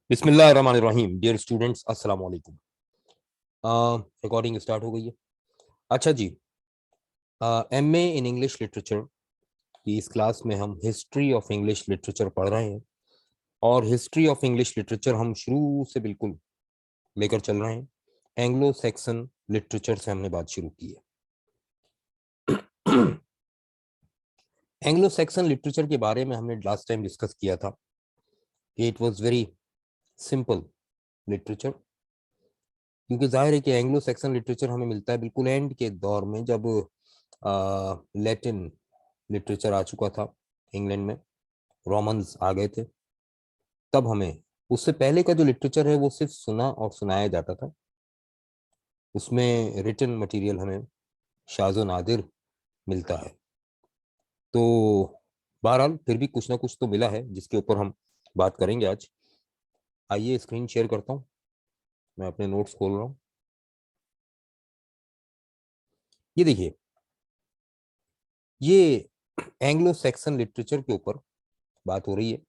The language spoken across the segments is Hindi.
बिस्मिल्लाहिर्रहमानिर्रहीम। डियर स्टूडेंट्स, अस्सलाम वालेकुम। रिकॉर्डिंग स्टार्ट हो गई है। अच्छा जी, एमए इन इंग्लिश लिटरेचर की इस क्लास में हम हिस्ट्री ऑफ इंग्लिश लिटरेचर पढ़ रहे हैं। और हिस्ट्री ऑफ इंग्लिश लिटरेचर हम शुरू से बिल्कुल लेकर चल रहे हैं। एंग्लो सैक्सन लिटरेचर से हमने बात शुरू की है। एंग्लो सैक्सन लिटरेचर के बारे में हमने लास्ट टाइम डिस्कस किया था कि it was very simple literature, क्योंकि जाहिर है कि एंग्लो सैक्सन लिटरेचर हमें मिलता है बिल्कुल एंड के दौर में, जब लैटिन लिटरेचर आ चुका था इंग्लैंड में, रोमन्स आ गए थे। तब हमें उससे पहले का जो लिटरेचर है वो सिर्फ सुना और सुनाया जाता था। उसमें रिटन मटेरियल हमें शाज़ो नादिर मिलता है। तो बहरहाल फिर भी कुछ ना कुछ तो मिला है जिसके ऊपर हम बात करेंगे आज। आइए स्क्रीन शेयर करता हूँ, मैं अपने नोट्स खोल रहा हूँ। ये देखिए, ये एंग्लो सैक्सन लिटरेचर के ऊपर बात हो रही है।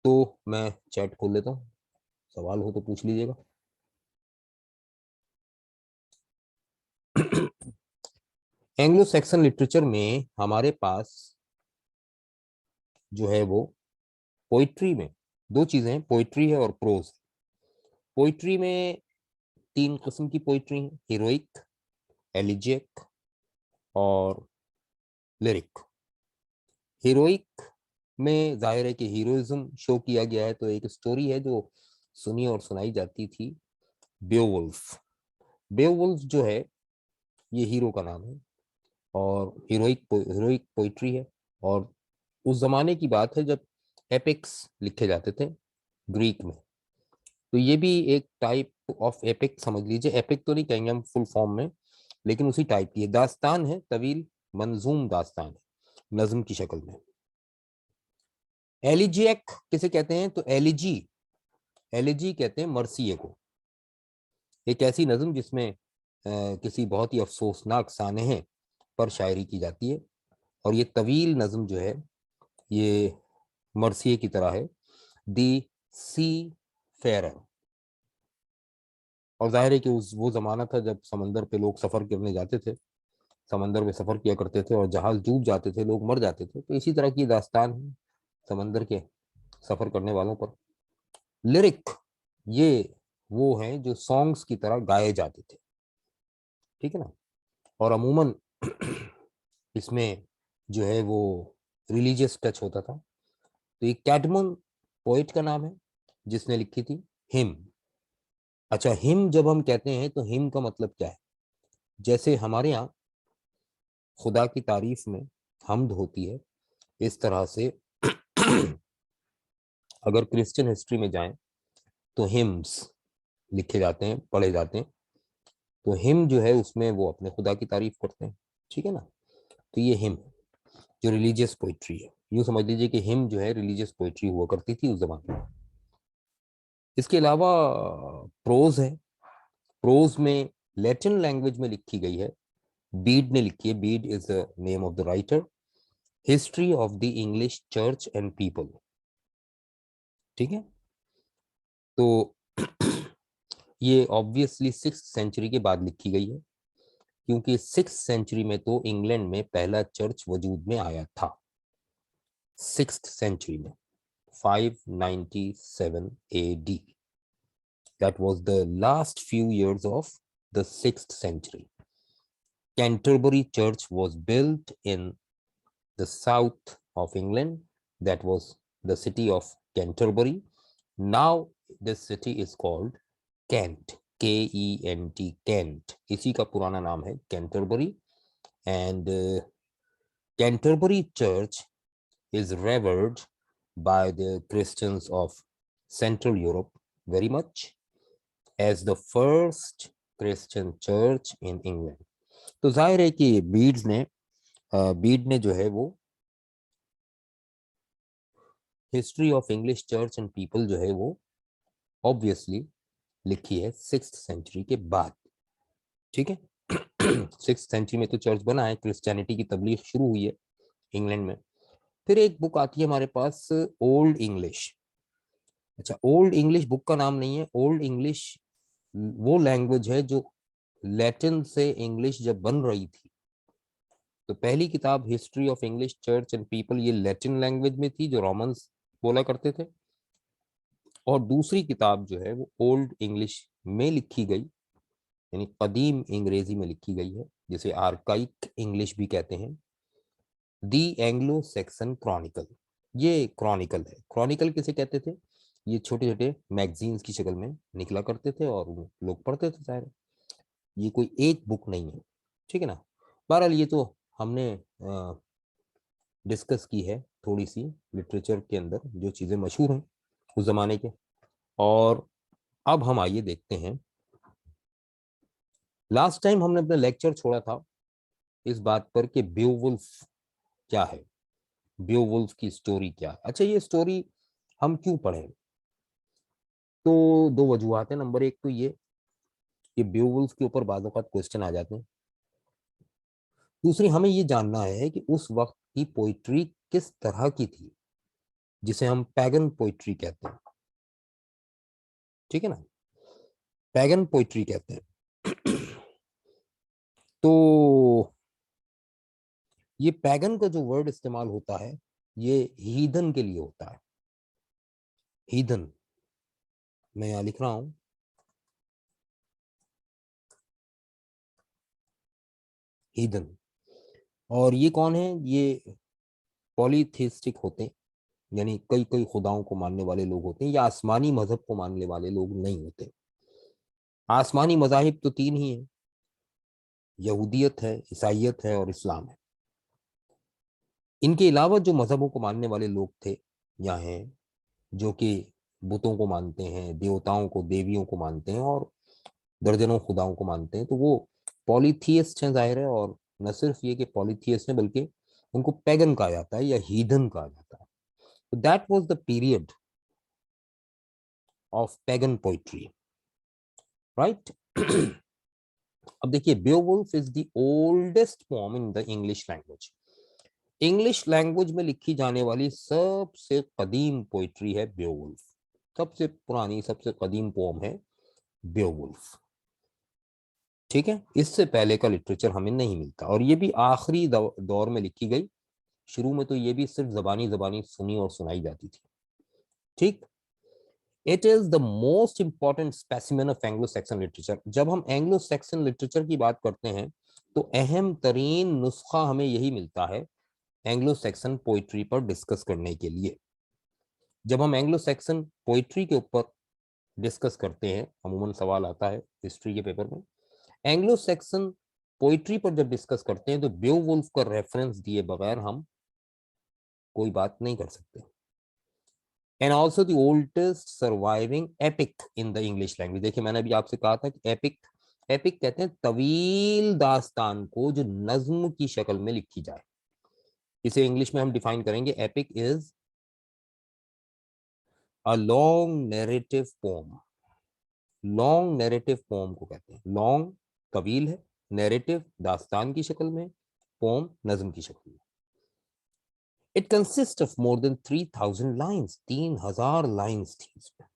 तो मैं चैट खोल लेता हूँ, सवाल हो तो पूछ लीजिएगा। एंग्लो सैक्सन लिटरेचर में हमारे पास जो है वो पोइट्री में दो चीजें हैं, पोइट्री है और प्रोज। पोइट्री में तीन किस्म की पोइट्री है, हीरोइक, एलिजियक और लिरिक। हीरोइक में जाहिर है कि हीरोइज्म शो किया गया है, तो एक स्टोरी है जो सुनी और सुनाई जाती थी, बेवुल्फ। बेवुल्फ जो है ये हीरो का नाम है और हीरोइक पोइट्री है। और उस जमाने की बात है जब एपिक्स लिखे जाते थे ग्रीक में। तो ये भी एक टाइप ऑफ एपिक समझ लीजिए, एपिक तो नहीं कहेंगे हम फुल फॉर्म में, लेकिन उसी टाइप की है। दास्तान है, तवील मंजूम दास्तान है, नज्म की शक्ल में। एलिजियक किसे कहते हैं? तो एलिजी कहते हैं मरसिए को। एक ऐसी नज्म जिसमें किसी बहुत ही अफसोसनाक सानहे पर शायरी की जाती है। और ये तवील नज्म जो है ये मरसिए की तरह है, दी सी फेरर। और जाहिर है कि उस वो जमाना था जब समंदर पे लोग सफर करने जाते थे, समंदर में सफर किया करते थे और जहाज डूब जाते थे, लोग मर जाते थे। तो इसी तरह की दास्तान है समंदर के सफर करने वालों पर। लिरिक ये वो हैं जो सॉन्ग्स की तरह गाए जाते थे, ठीक है ना। और अमूमन इसमें जो है वो रिलीजियस टच होता था। तो ये कैडमन पोइट का नाम है जिसने लिखी थी हिम। अच्छा, हिम जब हम कहते हैं तो हिम का मतलब क्या है? जैसे हमारे यहाँ खुदा की तारीफ में हम्द होती है, इस तरह से अगर क्रिश्चियन हिस्ट्री में जाएं तो हिम्स लिखे जाते हैं, पढ़े जाते हैं। तो हिम जो है उसमें वो अपने खुदा की तारीफ करते हैं, ठीक है ना। तो ये हिम जो रिलीजियस पोइट्री है, यूं समझ लीजिए कि हिम जो है रिलीजियस पोइट्री हुआ करती थी उस जमाने में। इसके अलावा प्रोज है। प्रोज में लैटिन लैंग्वेज में लिखी गई है, बीड ने लिखी है। Beed is the name of the writer. History of the English church and people, ठीक है। तो ये ऑब्वियसली सिक्स सेंचुरी के बाद लिखी गई है, क्योंकि सिक्स सेंचुरी में तो इंग्लैंड में पहला चर्च वजूद में आया था। सिक्स सेंचुरी में 597 AD, that was the last few years of the 6th century. Canterbury Church was built in the south of England. That was the city of Canterbury. Now this city is called Kent, Kent, Kent. इसी का पुराना नाम है Canterbury. And Canterbury Church is revered by the Christians of Central Europe very much as the first Christian church in England. तो जाहिर है कि बीड ने जो है वो history of English church and people जो है वो ऑब्वियसली लिखी है सिक्स सेंचुरी के बाद, ठीक है। सिक्स सेंचुरी में तो चर्च बना है, क्रिश्चियनिटी की तबलीग शुरू हुई है इंग्लैंड में। फिर एक बुक आती है हमारे पास, ओल्ड इंग्लिश। अच्छा, ओल्ड इंग्लिश बुक का नाम नहीं है। ओल्ड इंग्लिश वो लैंग्वेज है जो लैटिन से इंग्लिश जब बन रही थी, तो पहली किताब history of English church and people ये लैटिन लैंग्वेज में थी जो रोमन्स बोला करते थे, और दूसरी किताब जो है वो ओल्ड इंग्लिश में लिखी गई, यानी कदीम अंग्रेजी में लिखी गई है, जिसे आर्काइक इंग्लिश भी कहते हैं, दी एंग्लो सैक्सन क्रॉनिकल। ये क्रॉनिकल है। क्रॉनिकल किसे कहते थे? ये छोटे छोटे मैगजीन्स की शक्ल में निकला करते थे और वो लोग पढ़ते थे सारे। ये कोई एक बुक नहीं है, ठीक है ना। बहरहाल ये तो हमने डिस्कस की है थोड़ी सी लिटरेचर के अंदर जो चीज़ें मशहूर हैं उस ज़माने के। और अब हम आइए देखते हैं, लास्ट टाइम हमने अपना लेक्चर छोड़ा था इस बात पर कि बेवुल्फ क्या है, बेवुल्फ की स्टोरी क्या है। अच्छा, ये स्टोरी हम क्यों पढ़ें? तो दो वजूहत है। नंबर एक तो ये कि बेवुल्फ के ऊपर बाज़ औक़ात क्वेश्चन आ जाते हैं। दूसरी, हमें ये जानना है कि उस वक्त की पोइट्री किस तरह की थी, जिसे हम पैगन पोइट्री कहते हैं, ठीक है ना, पैगन पोइट्री कहते हैं। तो ये पैगन का जो वर्ड इस्तेमाल होता है ये हीदन के लिए होता है। हीदन, मैं यहाँ लिख रहा हूं, हीदन। और ये कौन है? ये पॉलीथिस्टिक होते हैं, यानी कई कई खुदाओं को मानने वाले लोग होते हैं, या आसमानी मजहब को मानने वाले लोग नहीं होते। आसमानी मजाहिब तो तीन ही हैं, यहूदियत है, ईसाइयत है और इस्लाम है। इनके अलावा जो मजहबों को मानने वाले लोग थे या हैं, जो कि बुतों को मानते हैं, देवताओं को, देवियों को मानते हैं और दर्जनों खुदाओं को मानते हैं, तो वो पॉलीथियस्ट हैं जाहिर है। और न सिर्फ ये कि पॉलीथियस्ट हैं, बल्कि उनको पैगन कहा जाता है या हीदन कहा जाता है। तो that was the period of pagan poetry, right. अब देखिए, Beowulf is the oldest poem in the English language. English language में लिखी जाने वाली सबसे कदीम पोइट्री है बेओवुल्फ। सबसे पुरानी, सबसे कदीम पोम है बेओवुल्फ, ठीक है। इससे पहले का लिटरेचर हमें नहीं मिलता, और ये भी आखिरी दौर में लिखी गई। शुरू में तो ये भी सिर्फ जबानी जबानी सुनी और सुनाई जाती थी, ठीक। It is the most important specimen of Anglo Saxon literature. जब हम एंग्लो सैक्सन लिटरेचर की बात करते हैं तो अहम तरीन नुस्खा हमें यही मिलता है एंग्लो सैक्सन पोइट्री पर डिस्कस करने के लिए। जब हम एंग्लो सैक्सन पोइट्री के ऊपर डिस्कस करते हैं, अमूमन सवाल आता है हिस्ट्री के पेपर में, एंग्लो सैक्सन पोइट्री पर जब डिस्कस करते हैं तो बेओवुल्फ का रेफरेंस दिए बगैर हम कोई बात नहीं कर सकते। And also the oldest surviving epic in the English language. देखिए, मैंने अभी आपसे कहा था कि एपिक, एपिक कहते हैं तवील दास्तान को जो नज्म की शक्ल में लिखी जाए। इसे इंग्लिश में हम डिफाइन करेंगे, epic is a long narrative poem. Long narrative poem को कहते हैं। लॉन्ग तवील है, नैरेटिव दास्तान की शक्ल में, पोम नज्म की शक्ल में। It consist of more than 3000 lines, 3000 lines थी इसमें।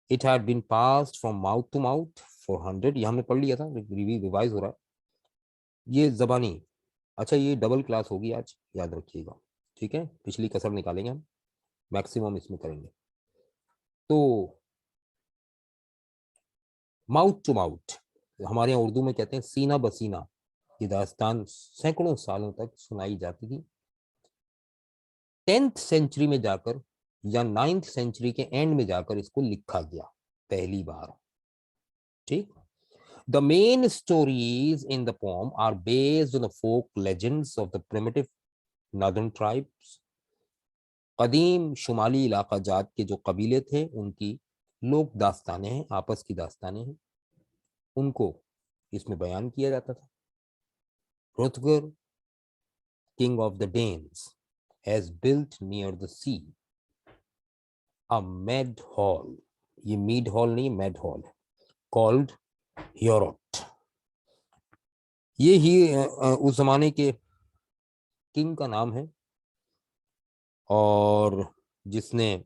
It had been passed from mouth to mouth for 100, ये हमने पढ़ लिया था, रिवाइज हो रहा है ये जबानी। अच्छा, ये डबल क्लास होगी आज, याद रखिएगा, ठीक है। पिछली कसर निकालेंगे हम, मैक्सिमम इसमें करेंगे। तो माउथ टू माउथ, हमारे यहाँ उर्दू में कहते हैं सीना बसीना, ये दास्तान सैकड़ों सालों तक सुनाई जाती थी। 10th सेंचुरी में जाकर या 9th सेंचुरी के एंड में जाकर इसको लिखा गया पहली बार, ठीक। The main stories in the poem are based on the folk legends of the primitive northern tribes. कदीम शुमाली इलाका जात के जो कबीले थे उनकी लोक दास्तानें हैं, आपस की दास्तानें हैं, उनको इसमें बयान किया जाता था। रुथगर, king of the Danes, has built near the sea a mad hall. ये मीड हॉल नहीं, मैड हॉल है, कॉल्ड ह्योरोट। ये ही उस जमाने के किंग का नाम है, और जिसने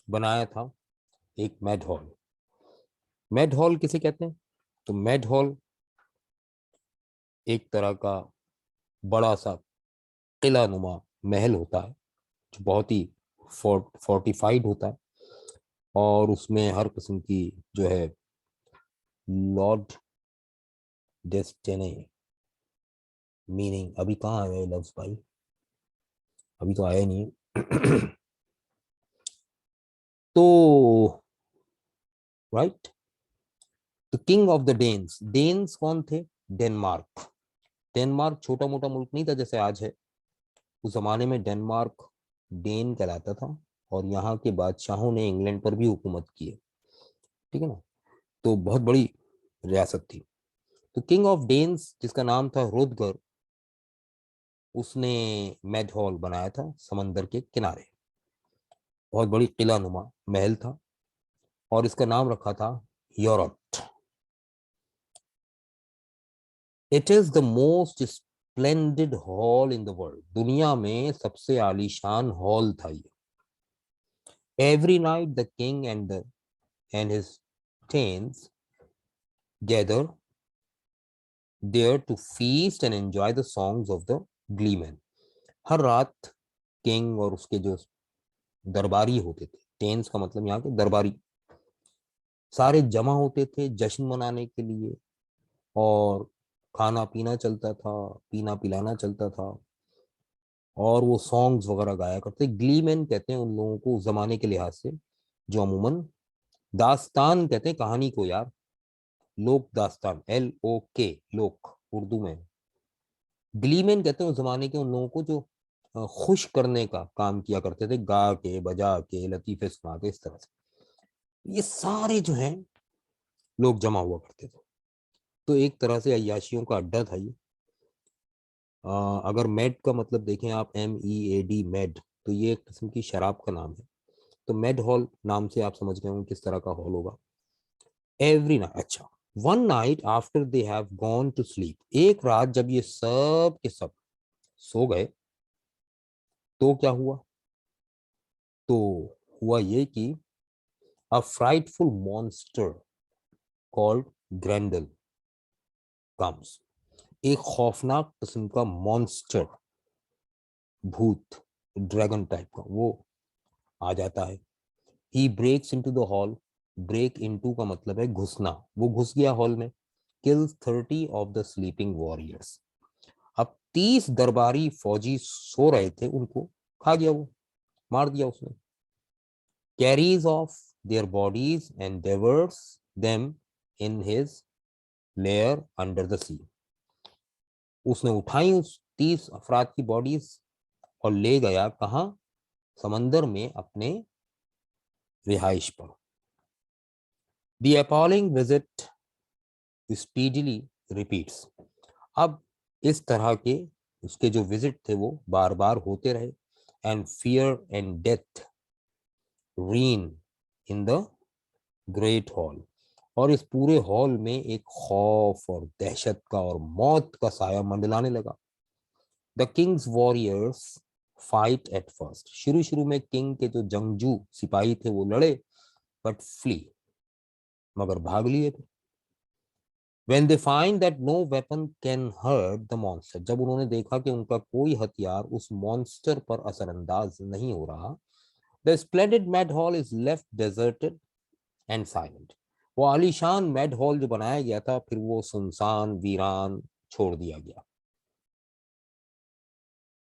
बनाया था एक मेड हॉल। मेड हॉल किसे कहते हैं? तो मेड हॉल एक तरह का बड़ा सा किला नुमा महल होता है, जो बहुत ही फोर्टिफाइड होता है, और उसमें हर किस्म की जो है लॉर्ड डेस्टिनी, मीनिंग अभी कहाँ आया लफ्ज भाई, अभी तो आया नहीं है। तो right, the king of the Danes. Danes कौन थे? डेनमार्क। डेनमार्क छोटा मोटा मुल्क नहीं था जैसे आज है। उस जमाने में डेनमार्क डेन कहलाता था, और यहाँ के बादशाहों ने इंग्लैंड पर भी हुकूमत की है, ठीक है ना। तो बहुत बड़ी रियासत थी। तो किंग ऑफ डेन्स जिसका नाम था रुदगर, उसने मेड हॉल बनाया था समंदर के किनारे। बहुत बड़ी किला नुमा महल था, और इसका नाम रखा था Europe. It is the most splendid hall in the world. दुनिया में सबसे आलीशान हॉल था ये। Every night the king and his thanes gather there to feast and enjoy the songs of the gleeman. हर रात किंग और उसके जो दरबारी होते थे, टेन्स का मतलब यहाँ के दरबारी, सारे जमा होते थे जश्न मनाने के लिए, और खाना पीना चलता था, पीना पिलाना चलता था, और वो सॉन्ग्स वगैरह गाया करते। ग्ली मैन कहते हैं उन लोगों को उस जमाने के लिहाज से, जो अमूमन दास्तान कहते हैं कहानी को यार, लोक दास्तान, LOK, लोक उर्दू में। ग्ली मैन कहते हैं उस जमाने के उन लोगों को जो खुश करने का काम किया करते थे, गा के बजा के लतीफे सुना के, इस तरह से ये सारे जो हैं लोग जमा हुआ करते थे। तो एक तरह से अय्याशियों का अड्डा था ये। अगर मेड का मतलब देखें आप, MEAD, मेड, तो ये एक किस्म की शराब का नाम है। तो मेड हॉल नाम से आप समझ गए होंगे किस तरह का हॉल होगा। एवरी नाइट, अच्छा, one night after they have gone to sleep, एक रात जब ये सब के सब सो गए, तो क्या हुआ? तो हुआ ये कि अ फ्राइटफुल मॉन्स्टर कॉल्ड ग्रैंडल कम्स। एक खौफनाक किस्म का मॉन्स्टर, भूत, ड्रैगन टाइप का, वो आ जाता है। He breaks into the hall. Break into का मतलब है घुसना, वो घुस गया हॉल में। Kills 30 of the sleeping warriors. अब 30 दरबारी फौजी सो रहे थे, उनको खा गया वो, मार दिया उसने। Carries off their bodies and devours them in his lair under the sea. उसने उठाई उस 30 अफराद की बॉडीज और ले गया कहाँ? समंदर में अपने रिहाइश पर। The appalling visit speedily repeats. अब इस तरह के उसके जो विजिट थे वो बार बार होते रहे। And fear and death reign in the great hall. और इस पूरे हॉल में एक खौफ और दहशत का और मौत का साया मंडलाने लगा। The Kings warriors fight at first. शुरू शुरू में किंग के जो जंगजू सिपाही थे वो लड़े, बट फ्ली, मगर भाग लिए थे। When they find that no weapon can hurt the monster, जब उन्होंने देखा कि उनका कोई हथियार उस मॉन्स्टर पर असरअंदाज नहीं हो रहा, the splendid Mad Hall is left deserted and silent. वो आलीशान मैड हॉल जो बनाया गया था, फिर वो सुनसान वीरान छोड़ दिया गया।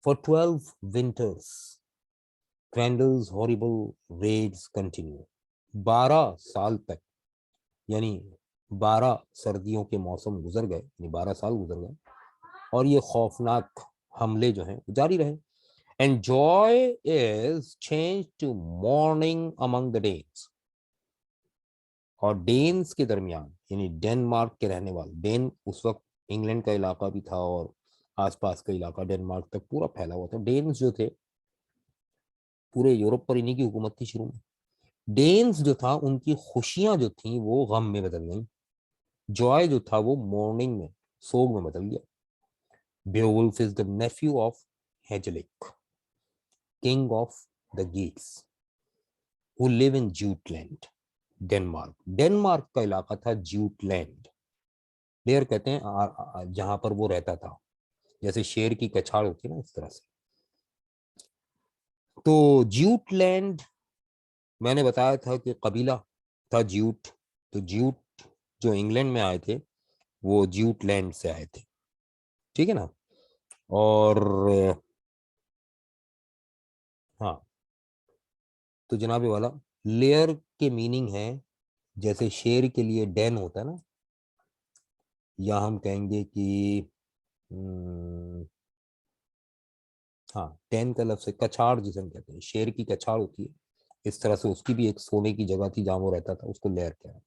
For 12 winters, Grendel's horrible raids continue. 12 साल तक, यानी 12 सर्दियों के मौसम गुजर गए, यानी 12 साल गुजर गए, और ये खौफनाक हमले जो हैं जारी रहे। And joy is change to mourning among the Danes. और डेन्स के दरमियान, यानी डेनमार्क के रहने वाले, डेन उस वक्त इंग्लैंड का इलाका भी था, और आसपास का इलाका डेनमार्क तक पूरा फैला हुआ था। डेन्स जो थे, पूरे यूरोप पर इन्हीं की हुकूमत थी शुरू में। डेन्स जो था, उनकी खुशियां जो थी वो गम में बदल गई। जॉय जो था वो मॉर्निंग में, सोग में बदल गया। Beowulf is the nephew of Hygelac, king of the Geats. who live in Jutland, Denmark. Denmark का इलाका था ज्यूटलैंड। देयर कहते हैं जहां पर वो रहता था, जैसे शेर की कछाड़ होती है ना, इस तरह से। तो ज्यूटलैंड, मैंने बताया था कि कबीला था ज्यूट। तो ज्यूट जो इंग्लैंड में आए थे वो ज्यूटलैंड से आए थे, ठीक है ना। और हाँ, तो जनाबे वाला, लेयर के मीनिंग है, जैसे शेर के लिए डेन होता है ना, या हम कहेंगे कि हम्म, हाँ, डेन का लफ्ज है कछाड़, जिसे हम कहते हैं शेर की कछाड़ होती है, इस तरह से उसकी भी एक सोने की जगह थी जहां वो रहता था, उसको लेयर कह रहा है।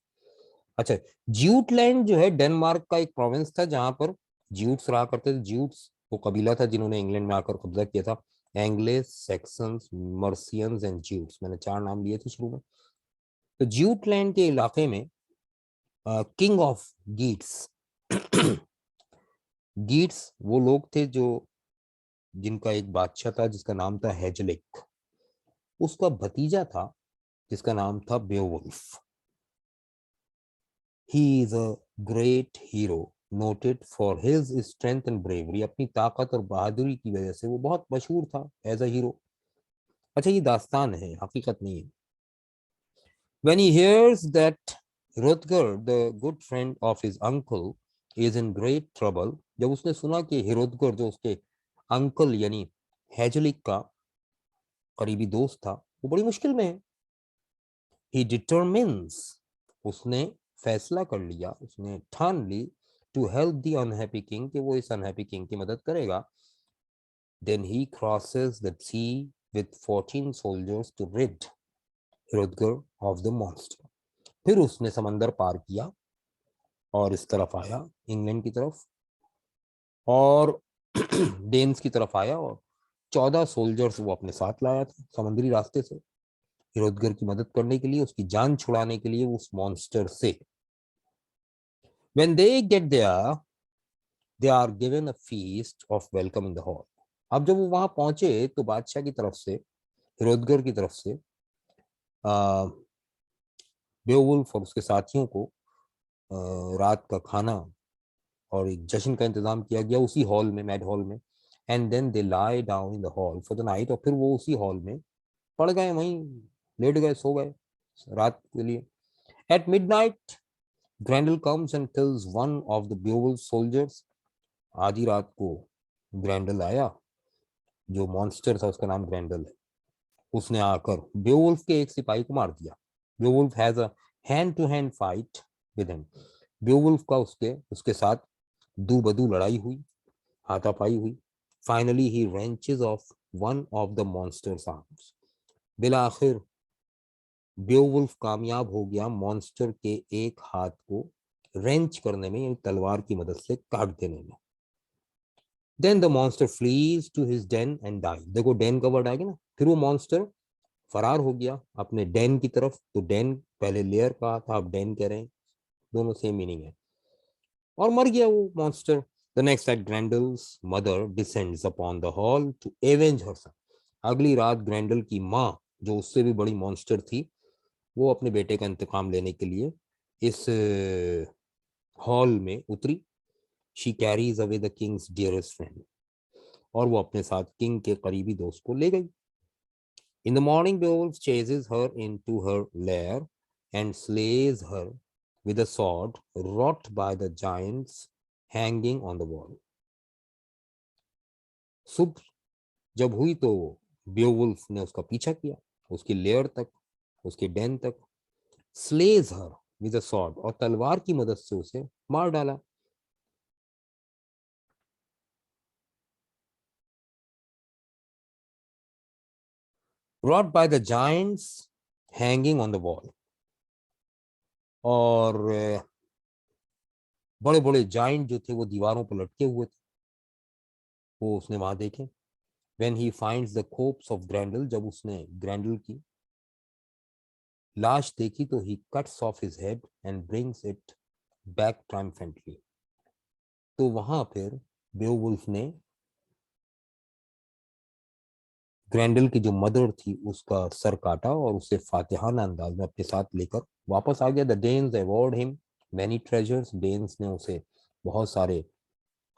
अच्छा, ज्यूटलैंड जो है डेनमार्क का एक प्रोविंस था जहां पर ज्यूट्स रहा करते थे। ज्यूट्स वो कबीला था जिन्होंने इंग्लैंड में आकर कब्जा किया था। एंग्लेस, सैक्सन्स, मर्सियंस एंड ज्यूट्स, मैंने 4 नाम लिए थे शुरू में। तो ज्यूटलैंड के इलाके में किंग ऑफ गीट्स गीट्स वो लोग थे जो, जिनका एक बादशाह था जिसका नाम था हेजलिक। उसका भतीजा था जिसका नाम था Beowulf. He is a great hero noted for his strength and bravery. अपनी ताकत और बहादुरी की वजह से वो बहुत मशहूर था एज अ हीरो। अच्छा, ये दास्तान है, हकीकत नहीं है। When he hears that Hrothgar, the good friend of his uncle, is in great trouble, जब उसने सुना कि हिरोदगर जो उसके अंकल यानी हेजलिक का करीबी दोस्त था वो बड़ी मुश्किल में है, he determines, उसने फैसला कर लिया, उसने ठान ली, to help the unhappy king, कि वो इस unhappy king की मदद करेगा। Then he crosses the sea with 14 soldiers to rid Hrothgar of the monster। फिर उसने समंदर पार किया और इस तरफ आया, इंग्लैंड की तरफ, और डेन्स की तरफ आया, और 14 सोल्जर्स वो अपने साथ लाया था समुद्री रास्ते से, हिरोदगर की मदद करने के लिए, उसकी जान छुड़ाने के लिए उस मॉन्स्टर से। When they get there, they are given a feast of welcome in the hall। अब जब वो वहां पहुंचे तो बादशाह की तरफ से, हिरोदगर की तरफ से, बेowulf और उसके साथियों को रात का खाना और एक जश्न का इंतजाम किया गया उसी हॉल में, मैड हॉल में। And then they lie down in the hall for the night, और फिर वो उसी हॉल में पड़ गए, वहीं लेट गए, सो गए रात के लिए। At midnight Grendel comes and kills one of the Beowulf soldiers. आधी रात को ग्रैंडल आया, जो मॉन्स्टर था उसका नाम ग्रैंडल है, उसने आकर बेowulf के एक सिपाही को मार दिया। Beowulf has a hand to hand fight with him. Beowulf का उसके उसके साथ दू बदू लड़ाई हुई, हाथापाई हुई। Finally he wrenches off one of the monster's arms. बिलाखिर बेowulf कामयाब हो गया मॉन्स्टर के एक हाथ को रेंच करने में, यानी तलवार की मदद से काट देने में। Then the monster flees to his den and die. देखो डेन का वर्ड आएगा ना, फिर वो मॉन्स्टर फरार हो गया अपने डेन की तरफ। तो डेन पहले लेयर कहा था, अब डेन कह रहे हैं, दोनों सेम मीनिंग है, और मर गया वो monster. The next night Grendel's mother descends upon the hall to avenge herself. अगली रात ग्रैंडल की माँ, जो उससे भी बड़ी मॉन्स्टर थी, वो अपने बेटे का इंतकाम लेने के लिए इस हॉल में उतरी। She carries away the Kings dearest friend, और वो अपने साथ किंग के करीबी दोस्त को ले गई। In the morning Beowulf chases her into her lair and slays her with a sword wrought by the giants hanging on the wall। सुबह जब हुई तो बेowulf ने उसका पीछा किया उसकी लेयर तक, उसके डेन तक। Slays her with a sword, और तलवार की मदद से उसे मार डाला। wrought by the giants hanging on the wall, और बड़े बड़े जाइंट जो थे वो दीवारों पर लटके हुए थे, वो उसने वहां देखे। when he finds the corpse of Grendel, जब उसने ग्रैंडल की लाश देखी तो he cuts off his head and brings it back triumphantly। तो वहां फिर बेowulf ने ग्रैंडल की जो मदर थी उसका सर काटा और उसे फातिहाना अंदाज में अपने साथ लेकर वापस आ गया। The Danes award him many treasures, Danes ने उसे बहुत सारे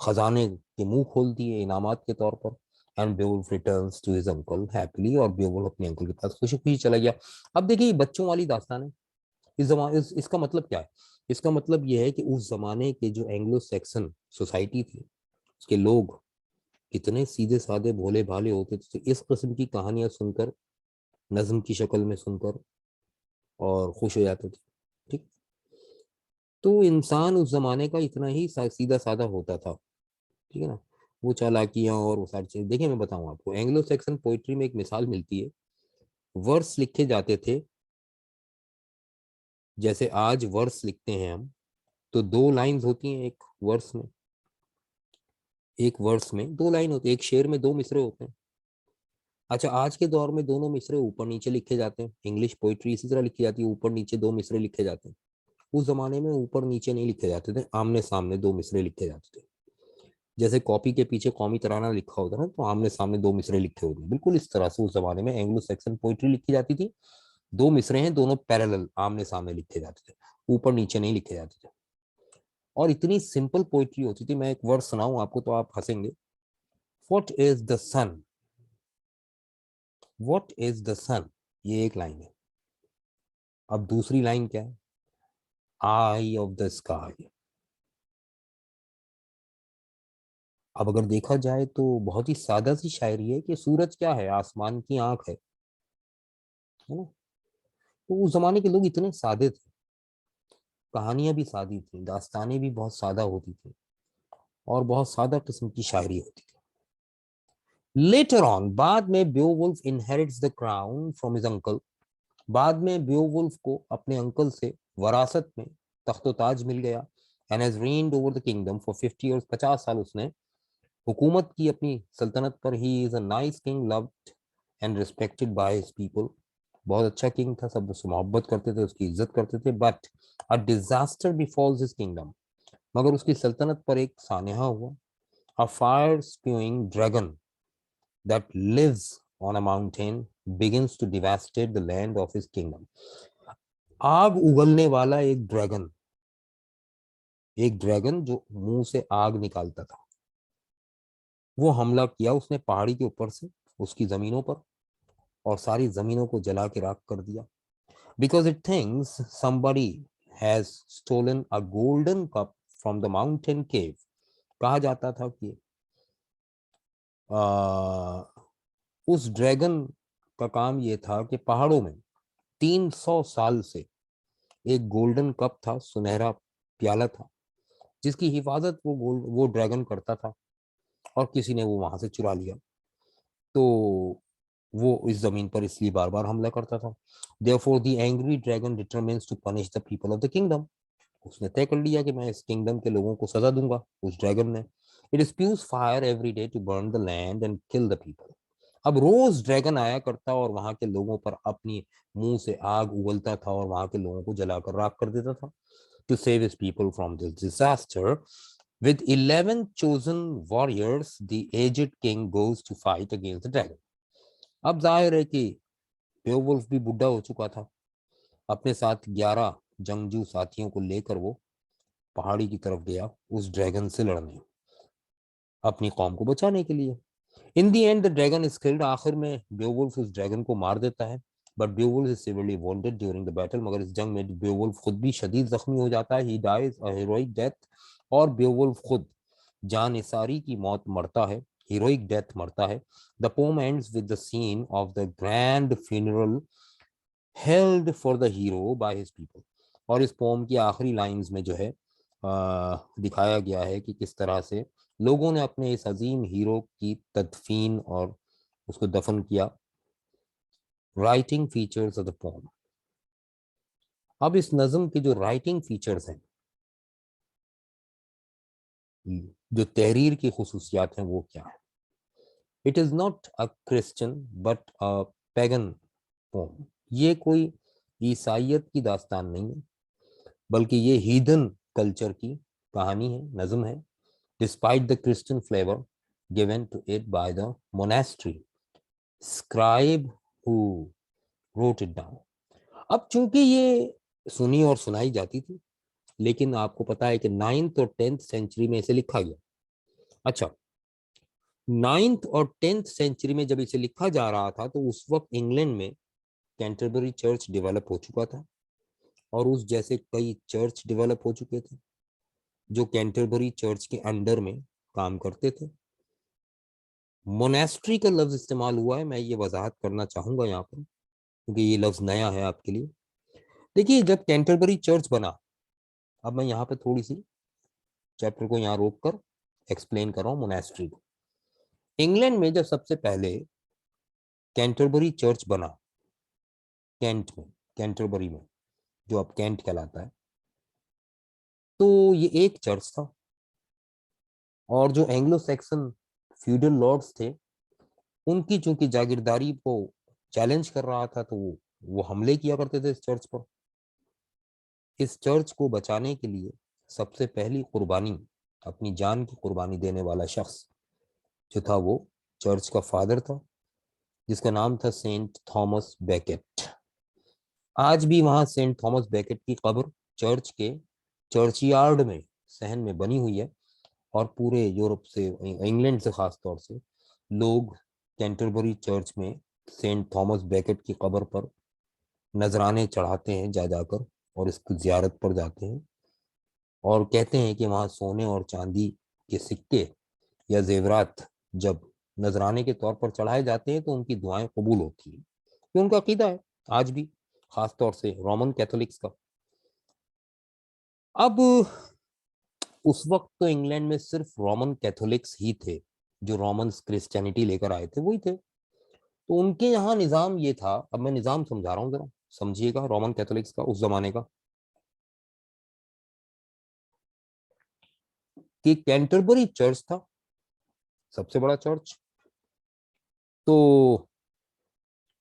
खजाने के मुंह खोल दिए इनामात के तौर पर। And Beowulf returns to his uncle happily, और बेवुल्फ अपने अंकल के पास खुशी खुशी चला गया। अब देखिए ये बच्चों वाली दास्तान है। इसका मतलब क्या है? इसका मतलब यह है कि उस जमाने के जो एंग्लो सैक्सन सोसाइटी थी उसके लोग कितने सीधे साधे भोले भाले होते थे। तो इस किस्म की कहानियां सुनकर, नज्म की शक्ल में सुनकर, और खुश हो जाते थे। ठीक। तो इंसान उस जमाने का इतना ही सीधा साधा होता था। ठीक है ना। वो चालाकियां और वो सारी चीजें, देखिए मैं बताऊं आपको, एंग्लो सेक्सन पोइट्री में एक मिसाल मिलती है। वर्स लिखे जाते थे, जैसे आज वर्स लिखते हैं हम, तो दो लाइंस होती हैं एक वर्स में। एक वर्स में दो लाइन होती है, एक शेर में दो मिसरे होते हैं। अच्छा, आज के दौर में दोनों मिसरे ऊपर नीचे लिखे जाते हैं। इंग्लिश पोइट्री इसी तरह लिखी जाती है, ऊपर नीचे दो मिसरे लिखे जाते हैं। उस जमाने में ऊपर नीचे नहीं लिखे जाते थे, आमने सामने दो मिसरे लिखे जाते थे। जैसे कॉपी के पीछे कौमी तराना लिखा होता है ना, तो आमने सामने दो मिसरे लिखे होते हैं, बिल्कुल इस तरह से उस जमाने में एंग्लो सेक्सन पोइट्री लिखी जाती थी। दो मिसरे हैं, दोनों पैरेलल आमने सामने लिखे जाते थे, ऊपर नीचे नहीं लिखे जाते थे। और इतनी सिंपल पोइट्री होती थी। मैं एक वर्ड सुनाऊं आपको तो आप हंसेंगे। What is the sun, what is the sun, ये एक लाइन है। अब दूसरी लाइन क्या है? Eye of the sky. अब अगर देखा जाए तो बहुत ही सादा सी शायरी है कि सूरज क्या है? आसमान की आंख है ना। तो उस जमाने के लोग इतने सादे थे, कहानियां भी सादी थी, दास्तानें भी बहुत सादा होती थी, और बहुत सादा किस्म की शायरी होती थी। लेटर ऑन, बाद में Beowulf inherits the crown from his uncle. बाद में बेओवुल्फ को अपने अंकल से वरासत में तख्तो ताज मिल गया। And has reigned over the kingdom for 50 years, 50 साल उसने हुकूमत की अपनी सल्तनत पर। ही is a nice king, loved and respected by his people. बहुत अच्छा किंग था, सब उससे मोहब्बत करते थे, उसकी इज्जत करते थे। But a disaster befalls his kingdom, मगर उसकी सल्तनत पर एक सानेहा हुआ। A fire spewing dragon that lives on a mountain begins to devastate the land of his kingdom. आग उगलने वाला एक ड्रैगन, एक ड्रैगन जो मुंह से आग निकालता था, वो हमला किया उसने पहाड़ी के ऊपर से उसकी जमीनों पर, और सारी जमीनों को जला के राख कर दिया। Because it thinks somebody has stolen a golden cup from the mountain cave। कहा जाता था कि आ, उस ड्रैगन का काम ये था कि पहाड़ों में 300 साल से एक गोल्डन कप था, सुनहरा प्याला था, जिसकी हिफाजत वो ड्रैगन करता था, और किसी ने वो वहां से चुरा लिया। तो वो इस जमीन पर इसलिए बार बार हमला करता था। Therefore the angry dragon determines to punish the people of the kingdom. उसने तय कर लिया कि मैं इस किंगडम के लोगों को सजा दूंगा, उस ड्रैगन ने। It spews fire every day to burn the land and kill the people. अब रोज ड्रैगन आया करता और वहां के लोगों पर अपनी मुंह से आग उगलता था और वहां के लोगों को जलाकर राख कर देता था। To save his people from this disaster, with 11 chosen warriors, the aged king goes to fight against the dragon. अब जाहिर है कि बेवुल्फ भी बुढ़ा हो चुका था। अपने साथ 11 जंगजू साथियों को लेकर वो पहाड़ी की तरफ गया उस ड्रैगन से लड़ने, अपनी कौम को बचाने के लिए। In the end the dragon is killed. आखिर में बेवुल्फ उस ड्रैगन को मार देता है। But Beowulf is severely wounded during the battle. मगर इस जंग में बेवुल्फ खुद भी शदीद जख्मी हो जाता है। He dies a heroic death. और बेवुल्फ खुद जानिसारी की मौत मरता है, हीरोइक डेथ मरता है। The poem ends with the scene of the grand funeral held for the hero by his people. और इस पोम की आखिरी लाइंस में जो है दिखाया गया है कि किस तरह से लोगों ने अपने इस अजीम हीरो की तदफीन और उसको दफन किया। Writing features of the pome. अब इस नज्म के जो राइटिंग फीचर्स हैं, जो तहरीर की खसूसियात हैं, वो क्या है? It is not a Christian but a pagan poem. ये कोई ईसाइयत की दास्तान नहीं है, बल्कि ये हीदन कल्चर की कहानी है, नज्म है। Despite the Christian flavour given to it by the monastery, scribe who wrote it down. अब चूंकि ये सुनी और सुनाई जाती थी, लेकिन आपको पता है कि 9th और 10th सेंचुरी में इसे लिखा गया। अच्छा, 9th और 10th सेंचुरी में जब इसे लिखा जा रहा था तो उस वक्त इंग्लैंड में कैंटरबरी चर्च डेवलप हो चुका था, और उस जैसे कई चर्च डेवलप हो चुके थे जो कैंटरबरी चर्च के अंडर में काम करते थे। मोनेस्ट्री का लफ्ज इस्तेमाल हुआ है, मैं ये वजाहत करना चाहूंगा यहाँ पर क्योंकि ये लफ्ज नया है आपके लिए। देखिए, जब कैंटरबरी चर्च बना, अब मैं यहाँ पे थोड़ी सी चैप्टर को यहाँ रोक कर एक्सप्लेन कर रहा हूँ मोनेस्ट्री को। इंग्लैंड में जब सबसे पहले कैंटरबरी चर्च बना, कैंट में, कैंटरबरी में, जो अब कैंट कहलाता है, तो ये एक चर्च था। और जो एंग्लो सैक्सन फ्यूडल लॉर्ड्स थे, उनकी चूंकि जागीरदारी को चैलेंज कर रहा था, तो वो हमले किया करते थे इस चर्च पर। इस चर्च को बचाने के लिए सबसे पहली कुर्बानी, अपनी जान की कुर्बानी देने वाला शख्स जो था, वो चर्च का फादर था, जिसका नाम था सेंट थॉमस बेकेट। आज भी वहां सेंट थॉमस बेकेट की कब्र चर्च के चर्चयार्ड में, सहन में बनी हुई है। और पूरे यूरोप से, इंग्लैंड से खास तौर से, लोग कैंटरबरी चर्च में सेंट थॉमस बेकेट की कब्र पर नजराने चढ़ाते हैं जा जाकर, और इसकी जियारत पर जाते हैं, और कहते हैं कि वहाँ सोने और चांदी के सिक्के या जेवरात जब नजराने के तौर पर चढ़ाए जाते हैं तो उनकी दुआएं कबूल होती हैं। ये उनका अकीदा है आज भी, खास तौर से रोमन कैथोलिक्स का। अब उस वक्त तो इंग्लैंड में सिर्फ रोमन कैथोलिक्स ही थे, जो रोमन क्रिश्चियनिटी लेकर आए थे वही थे। तो उनके यहाँ निज़ाम ये था, अब मैं निज़ाम समझा रहा हूँ, जरा समझिएगा रोमन कैथोलिक्स का उस जमाने का, कि कैंटरबरी चर्च था सबसे बड़ा चर्च। तो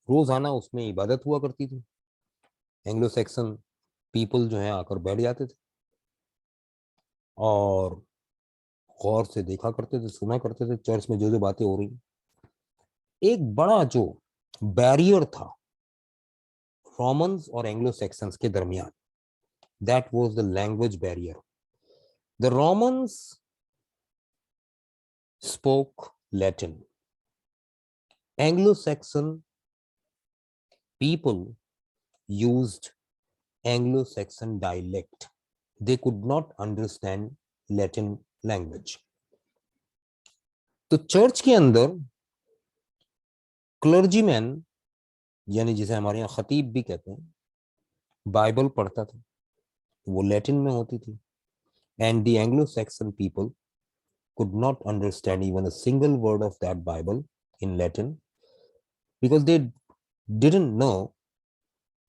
रोजाना उसमें इबादत हुआ करती थी। एंग्लो सैक्सन पीपल जो है आकर बैठ जाते थे और गौर से देखा करते थे, सुना करते थे चर्च में जो जो बातें हो रही। एक बड़ा जो बैरियर था रोमन्स और एंग्लो सैक्सन्स के दरमियान, that was the language barrier. The Romans spoke Latin, Anglo Saxon people used Anglo Saxon dialect. They could not understand Latin language. तो चर्च के अंदर क्लर्जीमैन, यानी जिसे हमारे यहाँ खतीब भी कहते हैं, बाइबल पढ़ता था, वो लैटिन में होती थी। And the Anglo Saxon people could not understand even a single word of that Bible in Latin because they didn't know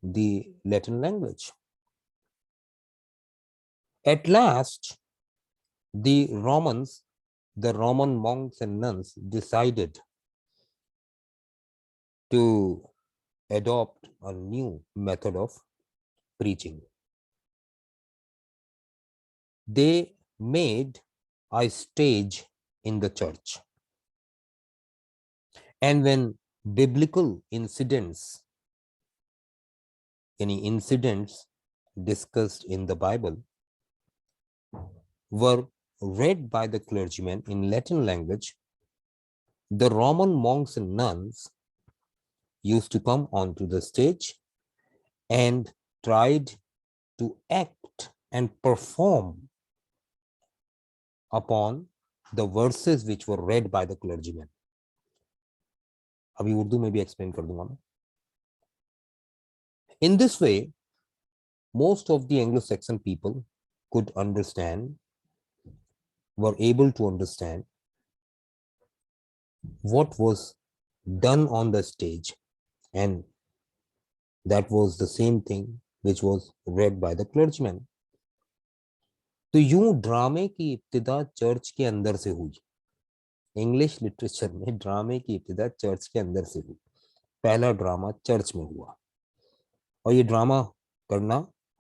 the Latin language. At last, the Romans, the Roman monks and nuns decided to adopt a new method of preaching. They made a stage in the church. And when biblical incidents, any incidents discussed in the Bible, were read by the clergymen in Latin language, the Roman monks and nuns used to come onto the stage and tried to act and perform upon the verses which were read by the clergymen. अभी उर्दू में भी एक्सप्लेन कर दूंगा मैं. In this way, most of the Anglo-Saxon people could understand, were able to understand what was done on the stage, and that was the same thing which was read by the clergyman. तो यूं ड्रामे की इब्तिदा चर्च के अंदर से हुई. इंग्लिश लिटरेचर में ड्रामे की इब्तिदा चर्च के अंदर से हुई. पहला ड्रामा चर्च में हुआ, और ये ड्रामा करना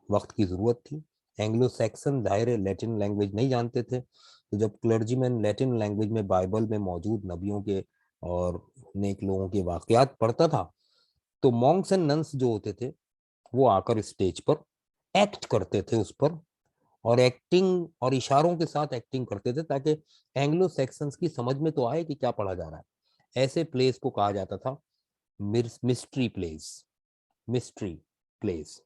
वक्त की ज़रूरत थी. एंग्लो सैक्सन दायरे लैटिन लैंग्वेज नहीं जानते थे, तो जब क्लर्जीमैन लैटिन लैंग्वेज में बाइबल में मौजूद नबियों के और नेक लोगों के वाकयात पढ़ता था, तो मॉन्क्स एंड नन्स जो होते थे वो आकर स्टेज पर एक्ट करते थे उस पर, और एक्टिंग और इशारों के साथ एक्टिंग करते थे ताकि एंग्लो सेक्सन्स की समझ में तो आए कि क्या पढ़ा जा रहा है। ऐसे प्लेस को कहा जाता था मिस्ट्री प्लेस। Mystery place.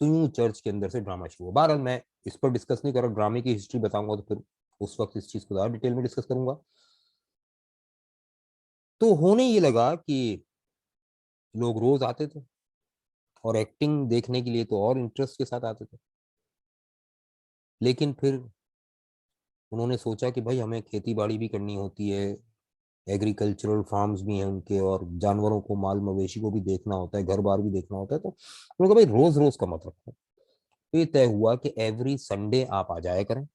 तो यूं चर्च के अंदर से ड्रामा शुरू हुआ। बहरहाल मैं इस पर डिस्कस नहीं कर रहा, ड्रामे की हिस्ट्री बताऊंगा तो फिर उस वक्त इस चीज को ज्यादा डिटेल में डिस्कस करूंगा। तो होने ये लगा कि लोग रोज आते थे, और एक्टिंग देखने के लिए तो और इंटरेस्ट के साथ आते थे। लेकिन फिर उन्होंने सोचा कि भाई हमें खेती बाड़ी भी करनी होती है, एग्रीकल्चरल फार्म्स भी हैं उनके, और जानवरों को, माल मवेशी को भी देखना होता है, घर बार भी देखना होता है। तो उन्होंने कहा भाई रोज रोज का मत रखो। तो ये तय हुआ कि एवरी संडे आप आ जाया करें।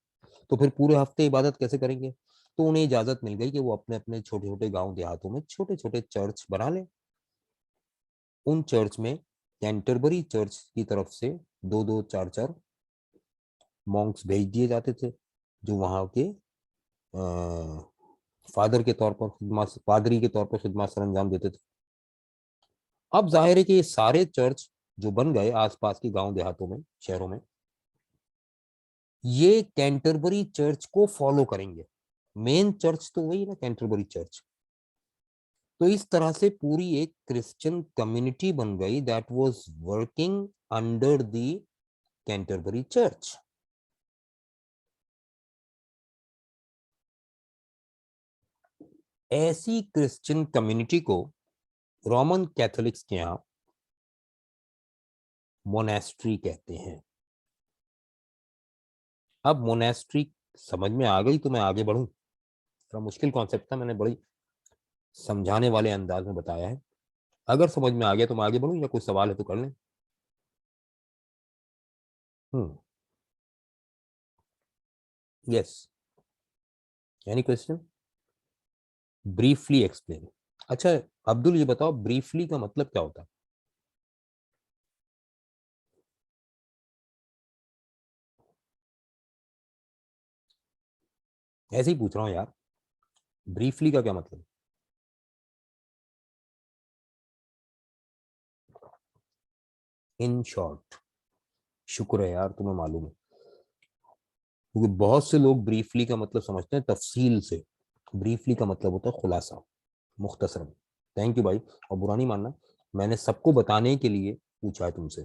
तो फिर पूरे हफ्ते इबादत कैसे करेंगे? तो उन्हें इजाजत मिल गई कि वो अपने अपने छोटे छोटे गांव देहातों में छोटे छोटे चर्च बना लें। उन चर्च में कैंटरबरी चर्च की तरफ से दो दो चार चार मॉन्क्स भेज दिए जाते थे, जो वहाँ के फादर के तौर पर खिदमत, पादरी के तौर पर खिदमत सर अंजाम देते थे। अब जाहिर है कि ये सारे चर्च जो बन गए आसपास के गांव देहातों में, शहरों में, ये कैंटरबरी चर्च को फॉलो करेंगे। मेन चर्च तो वही ना, कैंटरबरी चर्च। तो इस तरह से पूरी एक क्रिश्चियन कम्युनिटी बन गई that was working under the Canterbury church. ऐसी क्रिश्चियन कम्युनिटी को रोमन कैथोलिक्स के यहाँ मोनेस्ट्री कहते हैं। अब मोनेस्ट्री समझ में आ गई तो मैं आगे बढ़ूं? थोड़ा मुश्किल कॉन्सेप्ट था, मैंने बड़ी समझाने वाले अंदाज में बताया है। अगर समझ में आ गया तो मैं आगे बढ़ूं, या कोई सवाल है तो कर लें। Hmm. Yes. Any question? Briefly explain. अच्छा, अब्दुल ये बताओ ब्रीफली का मतलब क्या होता है? ऐसे ही पूछ रहा हूँ यार, ब्रीफली का क्या मतलब? In short. शुक्र है यार तुम्हें मालूम है, क्योंकि बहुत से लोग ब्रीफली का मतलब समझते हैं तफसील से। ब्रीफली का मतलब होता है खुलासा, मुख्तसरन। थैंक यू भाई। और बुरा नहीं मानना, मैंने सबको बताने के लिए पूछा है तुमसे।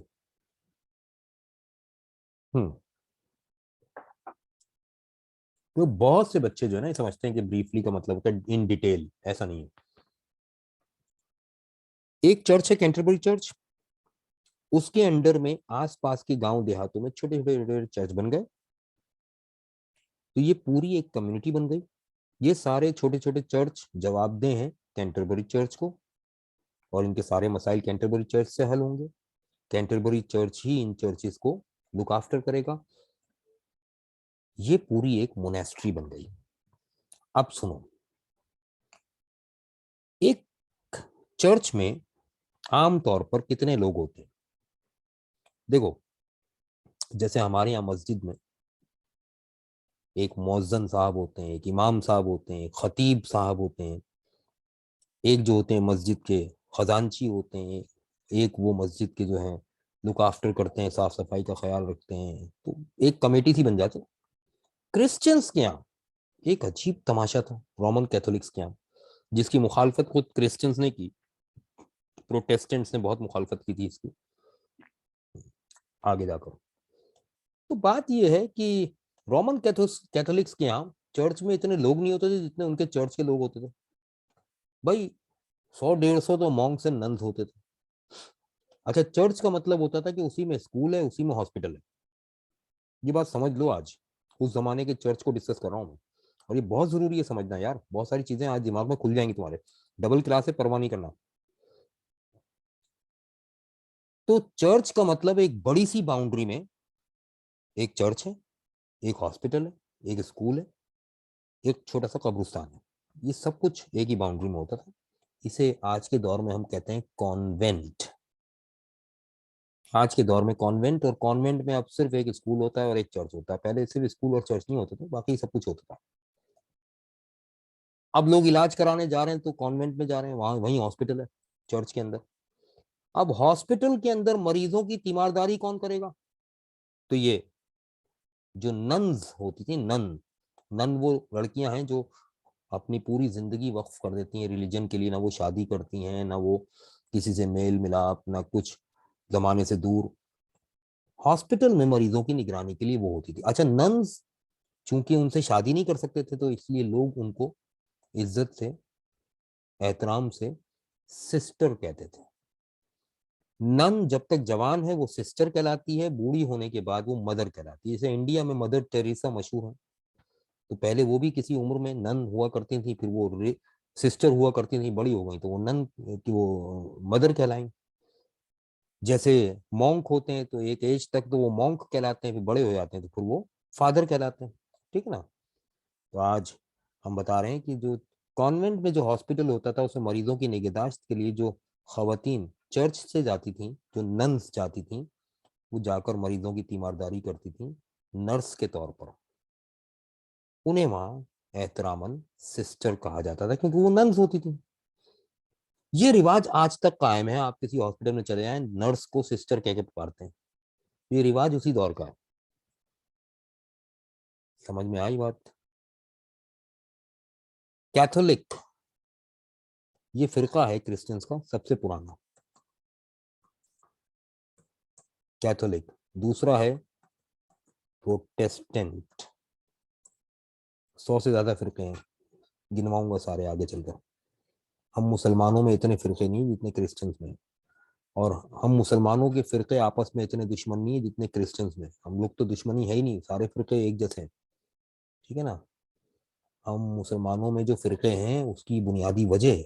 हम्म। तो बहुत से बच्चे जो है ना ये समझते हैं कि ब्रीफली का मतलब होता है इन डिटेल। ऐसा नहीं है। एक चर्च है कैंटरबरी चर्च, उसके अंडर में आसपास के गांव देहातों में छोटे छोटे छोटे चर्च बन गए। तो ये पूरी एक कम्युनिटी बन गई। ये सारे छोटे छोटे चर्च जवाबदेह हैं कैंटरबरी चर्च को, और इनके सारे मसाइल कैंटरबरी चर्च से हल होंगे। कैंटरबरी चर्च ही इन चर्चेस को लुक आफ्टर करेगा। ये पूरी एक मोनेस्ट्री बन गई। अब सुनो, एक चर्च में आमतौर पर कितने लोग होते हैं? देखो, जैसे हमारे यहाँ मस्जिद में एक मौज़न साहब होते हैं, एक इमाम साहब होते हैं, एक खतीब साहब होते हैं, एक जो होते हैं मस्जिद के खजांची होते हैं, एक वो मस्जिद के जो हैं लुक आफ्टर करते हैं, साफ सफाई का ख्याल रखते हैं। तो एक कमेटी सी बन जाती है। क्रिश्चियंस के यहाँ एक अजीब तमाशा था, रोमन कैथोलिक्स के यहाँ, जिसकी मुखालफत खुद क्रिश्चियंस ने की। प्रोटेस्टेंट्स ने बहुत मुखालफत की थी इसकी आगे जाकर। तो बात यह है कि रोमन कैथोलिक्स के यहाँ चर्च में इतने लोग नहीं होते थे जितने उनके चर्च के लोग होते थे। भाई 100 150 तो मॉन्क्स एंड नन्स होते थे। अच्छा, चर्च का मतलब होता था कि उसी में स्कूल है, उसी में हॉस्पिटल है। ये बात समझ लो आज। उस जमाने के चर्च को डिस्कस कर रहा हूँ मैं। और ये बहुत जरूरी है समझना यार, बहुत सारी चीजें आज दिमाग में खुल जाएंगी तुम्हारे। डबल क्लास है, परवाह नहीं करना। तो चर्च का मतलब एक बड़ी सी बाउंड्री में एक चर्च है, एक हॉस्पिटल है, एक स्कूल है, एक छोटा सा कब्रिस्तान है। ये सब कुछ एक ही बाउंड्री में होता था। इसे आज के दौर में हम कहते हैं कॉन्वेंट। आज के दौर में कॉन्वेंट, और कॉन्वेंट में अब सिर्फ एक स्कूल होता है और एक चर्च होता है। पहले सिर्फ स्कूल और चर्च नहीं होते थे, बाकी सब कुछ होता था। अब लोग इलाज कराने जा रहे हैं तो कॉन्वेंट में जा रहे हैं, वहां वहीं हॉस्पिटल है चर्च के अंदर। अब हॉस्पिटल के अंदर मरीजों की तीमारदारी कौन करेगा? तो ये जो नन्स होती थी, नन वो लड़कियां हैं जो अपनी पूरी जिंदगी वक्फ कर देती हैं रिलीजन के लिए। ना वो शादी करती हैं, ना वो किसी से मेल मिलाप, ना कुछ, जमाने से दूर। हॉस्पिटल में मरीजों की निगरानी के लिए वो होती थी। अच्छा, नन्स चूंकि उनसे शादी नहीं कर सकते थे, तो इसलिए लोग उनको इज्जत से, एहतराम से सिस्टर कहते थे। नन जब तक जवान है वो सिस्टर कहलाती है, बूढ़ी होने के बाद वो मदर कहलाती है। जैसे इंडिया में मदर टेरेसा मशहूर है, तो पहले वो भी किसी उम्र में नन हुआ करती थी, फिर वो सिस्टर हुआ करती थी, बड़ी हो गई तो वो नन की वो मदर कहलाई। जैसे मॉन्क होते हैं तो एक एज तक तो वो मॉन्क कहलाते हैं, फिर बड़े हो जाते हैं तो फिर वो फादर कहलाते हैं। ठीक है ना? तो आज हम बता रहे हैं कि जो कॉन्वेंट में जो हॉस्पिटल होता था, उसमें मरीजों की निगहदाश्त के लिए जो खवातीन चर्च से जाती थी, जो नन्स जाती थी, वो जाकर मरीजों की तीमारदारी करती थी नर्स के तौर पर। उन्हें वहां एहतरामन सिस्टर कहा जाता था, क्योंकि वो नन्स होती थी। ये रिवाज आज तक कायम है। आप किसी हॉस्पिटल में चले जाएं, नर्स को सिस्टर कह के पुकारते हैं। ये रिवाज उसी दौर का है। समझ में आई बात? कैथोलिक, ये फिरका है क्रिश्चियंस का सबसे पुराना, कैथोलिक। दूसरा है प्रोटेस्टेंट। 100 से ज्यादा फिरके हैं, गिनवाऊंगा सारे आगे चलकर। हम मुसलमानों में इतने फिरके नहीं जितने क्रिश्चियंस में हैं। और हम मुसलमानों के फिरके आपस में इतने दुश्मन नहीं है जितने क्रिश्चियंस में। हम लोग तो दुश्मनी है ही नहीं, सारे फिरके एक जैसे हैं। ठीक है ना? हम मुसलमानों में जो फिरके हैं उसकी बुनियादी वजह है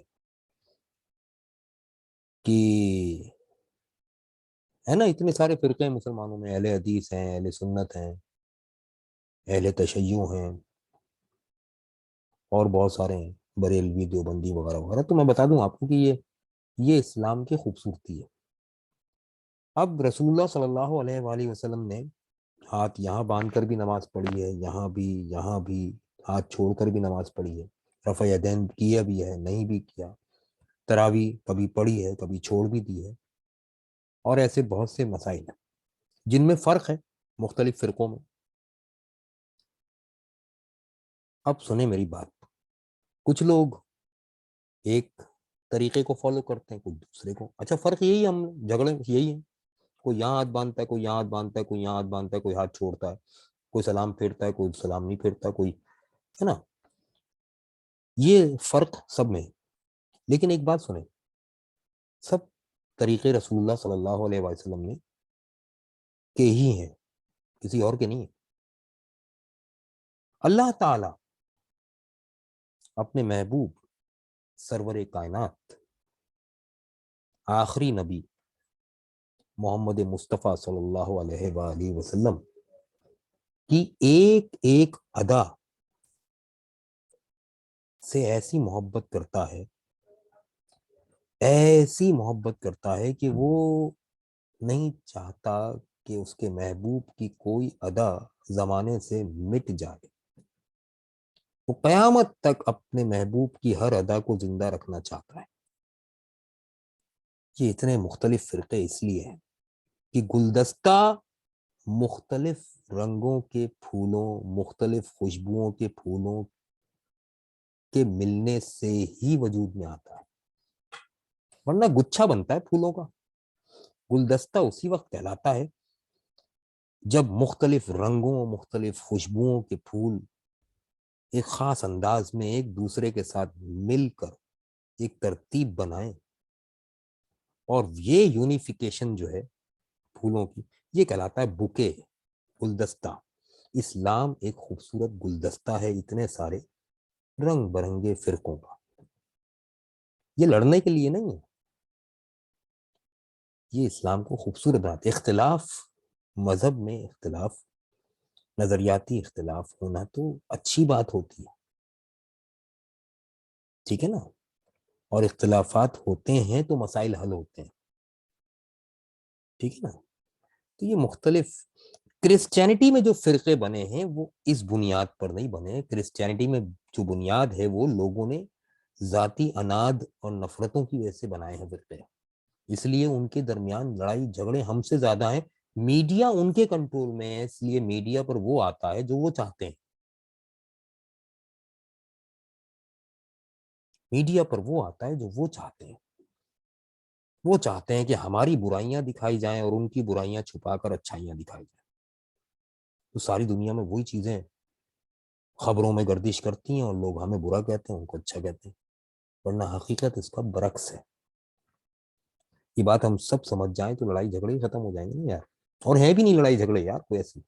कि, है ना, इतने सारे फिरके हैं मुसलमानों में। अहले हदीस हैं, अहले सुन्नत हैं, अहले तशय्युं हैं, और बहुत सारे हैं, बरेलवी, देवबंदी वगैरह वगैरह। तो मैं बता दूं आपको कि ये इस्लाम की खूबसूरती है। अब रसूलुल्लाह सल्लल्लाहु अलैहि वसल्लम ने हाथ यहाँ बांध कर भी नमाज पढ़ी है, यहाँ भी हाथ छोड़कर भी नमाज पढ़ी है। रफ़ा यदैन किया भी है, नहीं भी किया। तरावी कभी पढ़ी है, कभी छोड़ भी दी है। और ऐसे बहुत से मसाइल हैं जिनमें फ़र्क है मुख्तलिफ फ़िरक़ों में। अब सुने मेरी बात। कुछ लोग एक तरीके को फॉलो करते हैं, कुछ दूसरे को। अच्छा, फ़र्क यही है, हम झगड़े यही है। कोई यहाँ हाथ बांधता है, कोई यहाँ हाथ बांधता है, कोई यहाँ हाथ बांधता है, कोई हाथ छोड़ता है, कोई सलाम फेरता है, कोई सलाम नहीं फेरता, कोई, है ना? ये फ़र्क सब में है। लेकिन एक बात सुने, सब तरीके रसूलुल्लाह सल्लल्लाहु अलैहि वसल्लम ने के ही हैं, किसी और के नहीं है। अल्लाह ताला अपने महबूब सरवरे कायनात, आखिरी नबी मोहम्मद मुस्तफ़ा सल्लल्लाहु अलैहि वसल्लम की एक एक अदा से ऐसी मोहब्बत करता है, ऐसी मोहब्बत करता है कि वो नहीं चाहता कि उसके महबूब की कोई अदा जमाने से मिट जाए। वो कयामत तक अपने महबूब की हर अदा को जिंदा रखना चाहता है। ये इतने मुख्तलिफ फिरके इसलिए हैं कि गुलदस्ता मुख्तलिफ रंगों के फूलों, मुख्तलिफ खुशबुओं के फूलों के मिलने से ही वजूद में आता है। वरना गुच्छा बनता है फूलों का। गुलदस्ता उसी वक्त कहलाता है जब मुख्तलिफ रंगों, मुख्तलिफ खुशबुओं के फूल एक खास अंदाज में एक दूसरे के साथ मिलकर एक तरतीब बनाएं। और ये यूनिफिकेशन जो है फूलों की, ये कहलाता है बुके, गुलदस्ता। इस्लाम एक खूबसूरत गुलदस्ता है इतने सारे रंग बिरंगे फिरकों का। ये लड़ने के लिए नहीं है, ये इस्लाम को खूबसूरत बनाते। इख्तिलाफ, मजहब में इख्तिलाफ, नजरियाती इख्तिलाफ होना तो अच्छी बात होती है। ठीक है ना? और इख्तिलाफात होते हैं तो मसाइल हल होते हैं। ठीक है ना? तो ये मुख्तलिफ क्रिश्चियनिटी में जो फिरके बने हैं वो इस बुनियाद पर नहीं बने हैं। क्रिश्चियनिटी में जो बुनियाद है वो लोगों ने जाति अनाद और नफरतों की वजह से बनाए हैं फिरके, इसलिए उनके दरमियान लड़ाई झगड़े हमसे ज्यादा हैं। मीडिया उनके कंट्रोल में है, इसलिए मीडिया पर वो आता है जो वो चाहते हैं। मीडिया पर वो आता है जो वो चाहते हैं। वो चाहते हैं कि हमारी बुराइयां दिखाई जाएं और उनकी बुराइयां छुपाकर अच्छाइयां दिखाई जाएं। तो सारी दुनिया में वही चीजें खबरों में गर्दिश करती हैं और लोग हमें बुरा कहते हैं, उनको अच्छा कहते हैं, वरना हकीकत इसका बरक्स है। ये बात हम सब समझ जाएं तो लड़ाई झगड़े खत्म हो जाएंगे ना यार। और है भी नहीं लड़ाई झगड़े यार कोई ऐसी,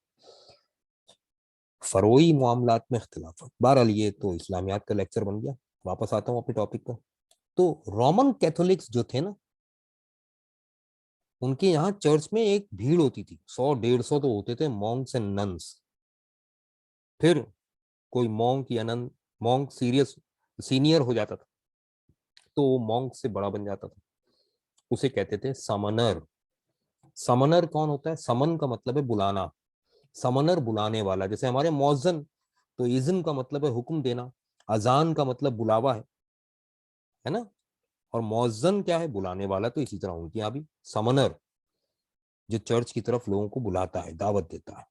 फरोई मामलात में इख्तिलाफ। बहरहाल ये तो इस्लामियात का लेक्चर बन गया। वापस आता हूँ अपने टॉपिक पर। तो रोमन कैथोलिक्स जो थे ना, उनके यहाँ चर्च में एक भीड़ होती थी, 100 150 तो होते थे मॉन्क्स एंड नन्स। फिर कोई मॉन्क या नन, मॉन्क सीरियस सीनियर हो जाता था तो वो मॉन्क से बड़ा बन जाता था, उसे कहते थे समनर। समनर कौन होता है? समन का मतलब है बुलाना, समनर बुलाने वाला। जैसे हमारे मौजन, तो इज़्न का मतलब है हुक्म देना, अजान का मतलब बुलावा है ना। और मौजन क्या है? बुलाने वाला। तो इसी तरह उनके यहाँ भी समनर, जो चर्च की तरफ लोगों को बुलाता है, दावत देता है।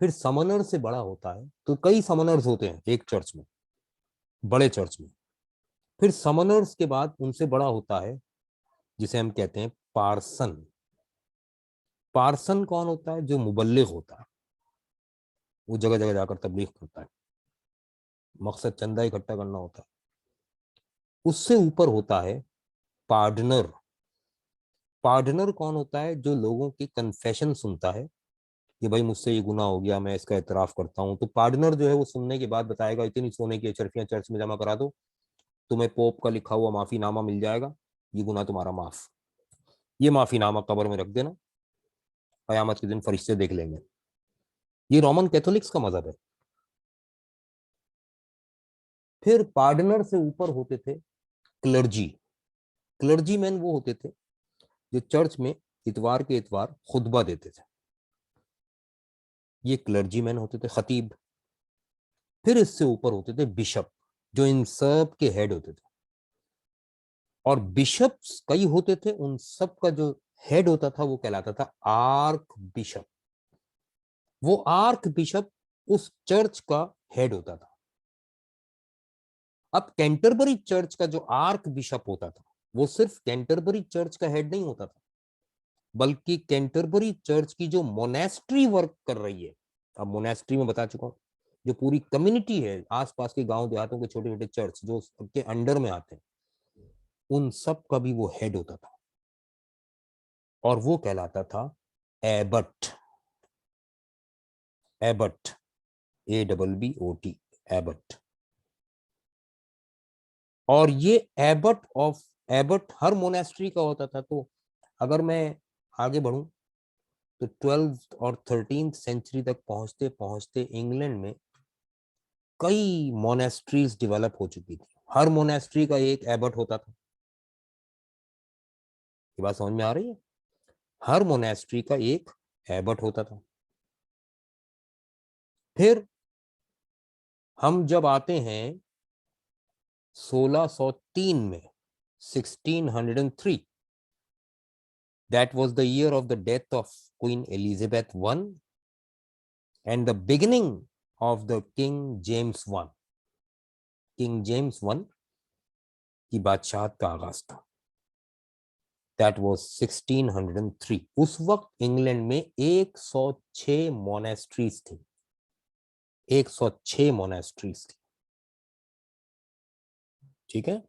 फिर समनर से बड़ा होता है, तो कई समनर्स होते हैं एक चर्च में, बड़े चर्च में। फिर समनर्स के बाद उनसे बड़ा होता है जिसे हम कहते हैं पार्सन। पार्सन कौन होता है? जो मुबल्लिग होता है, वो जगह जगह जाकर तबलीग करता है, मकसद चंदा इकट्ठा करना होता है। उससे ऊपर होता है पार्डनर। पार्डनर कौन होता है? जो लोगों की कन्फेशन सुनता है कि भाई मुझसे ये गुनाह हो गया, मैं इसका एतराफ करता हूँ। तो पार्डनर जो है वो सुनने के बाद बताएगा इतनी सोने की अशरफियां चर्च में जमा करा दो, तुम्हें पोप का लिखा हुआ माफीनामा मिल जाएगा, ये गुनाह तुम्हारा माफ। ये माफीनामा कब्र में रख देना, कयामत के दिन फरिश्ते देख लेंगे। ये रोमन कैथोलिक्स का मजहब है। फिर पार्डनर से ऊपर होते थे क्लर्जी। क्लर्जी मैन वो होते थे जो चर्च में इतवार के इतवार खुतबा देते थे, ये क्लर्जी मैन होते थे, खतीब। फिर इससे ऊपर होते थे बिशप, जो इन सब के हेड होते थे। और बिशप्स कई होते थे, उन सब का जो हेड होता था वो कहलाता था आर्क बिशप। वो आर्क बिशप उस चर्च का हेड होता था। अब कैंटरबरी चर्च का जो आर्क बिशप होता था वो सिर्फ कैंटरबरी चर्च का हेड नहीं होता था, बल्कि कैंटरबरी चर्च की जो मोनेस्ट्री वर्क कर रही है, अब मोनेस्ट्री में बता चुका हूं, जो पूरी कम्युनिटी है, आसपास के गांव देहातों के छोटे छोटे चर्च जो उसके अंडर में आते हैं, उन सब का भी वो हेड होता था। और वो कहलाता था एबट। Abbott, ABBOT, Abbott. और ये Abbott of, Abbott her monastery का होता था। तो अगर मैं आगे बढ़ूं तो 12th और 13th सेंचुरी तक पहुंचते पहुंचते इंग्लैंड में कई मोनेस्ट्रीज डेवलप हो चुकी थी। हर मोनेस्ट्री का एक एबट होता था। ये बात समझ में आ रही है? हर मोनेस्ट्री का एक एबट होता था। फिर हम जब आते हैं 1603 में, 1603, that was the year of the death of Queen Elizabeth I and the beginning of the King James I. King James one की बादशाहत का आगाज था। That was 1603। उस वक्त इंग्लैंड में 106 मोनेस्ट्रीज थी। 106 मोनेस्ट्रीज थी, ठीक है।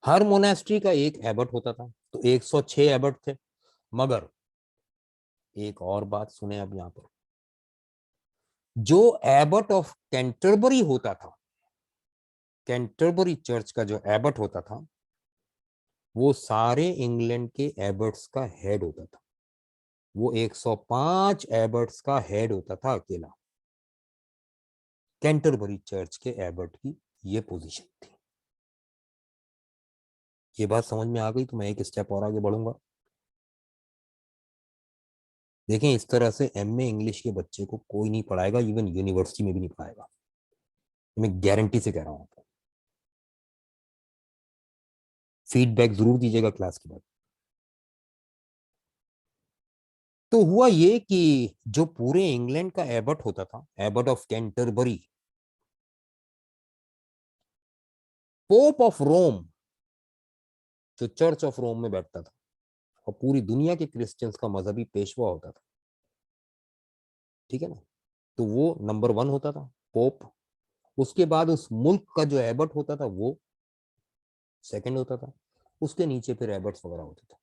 हर मोनेस्ट्री का एक एबट होता था, तो 106 एबट थे। मगर एक और बात सुने अब यहां पर, जो एबट ऑफ कैंटरबरी होता था, कैंटरबरी चर्च का जो एबट होता था, वो सारे इंग्लैंड के एबर्ट्स का हेड होता था। वो 105 एबर्ट्स का हेड होता था अकेला। कैंटरबरी चर्च के एबर्ट की ये पोजीशन थी। ये बात समझ में आ गई तो मैं एक स्टेप और आगे बढ़ूंगा। देखें, इस तरह से एमए इंग्लिश के बच्चे को कोई नहीं पढ़ाएगा, इवन यूनिवर्सिटी में भी नहीं पढ़ाएगा, मैं गारंटी से कह रहा हूँ आपको। फीडबैक जरूर दीजिएगा क्लास के बाद। तो हुआ ये कि जो पूरे इंग्लैंड का एबट होता था, abbot of Canterbury, pope of Rome, जो चर्च ऑफ रोम में बैठता था और पूरी दुनिया के क्रिश्चियंस का मजहबी पेशवा होता था, ठीक है ना, तो वो नंबर वन होता था, पोप। उसके बाद उस मुल्क का जो एबट होता था वो सेकंड होता था, उसके नीचे फिर एबट्स वगैरह होते थे।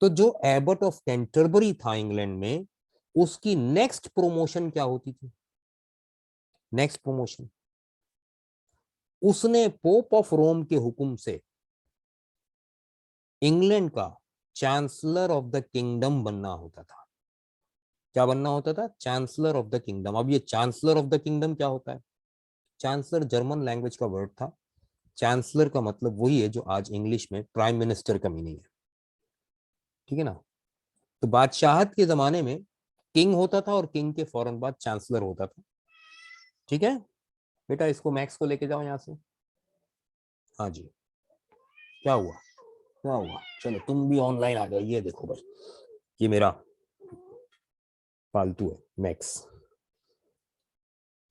तो जो एबट ऑफ कैंटरबरी था इंग्लैंड में, उसकी नेक्स्ट प्रमोशन क्या होती थी? नेक्स्ट प्रमोशन, उसने पोप ऑफ रोम के हुक्म से इंग्लैंड का चांसलर ऑफ द किंगडम बनना होता था। क्या बनना होता था? Chancellor of the kingdom. अब ये चांसलर ऑफ द किंगडम क्या होता है? चांसलर जर्मन लैंग्वेज का वर्ड था। चांसलर का मतलब वही है जो आज इंग्लिश में प्राइम मिनिस्टर का मीनिंग है, ठीक है ना। तो बादशाहत के जमाने में किंग होता था और किंग के फौरन बाद चांसलर होता था, ठीक है। बेटा इसको मैक्स को लेके जाओ यहाँ से। हाँ जी, क्या हुआ? क्या हुआ? चलो तुम भी ऑनलाइन आ जाओ, ये देखो बस, ये मेरा पालतू है मैक्स।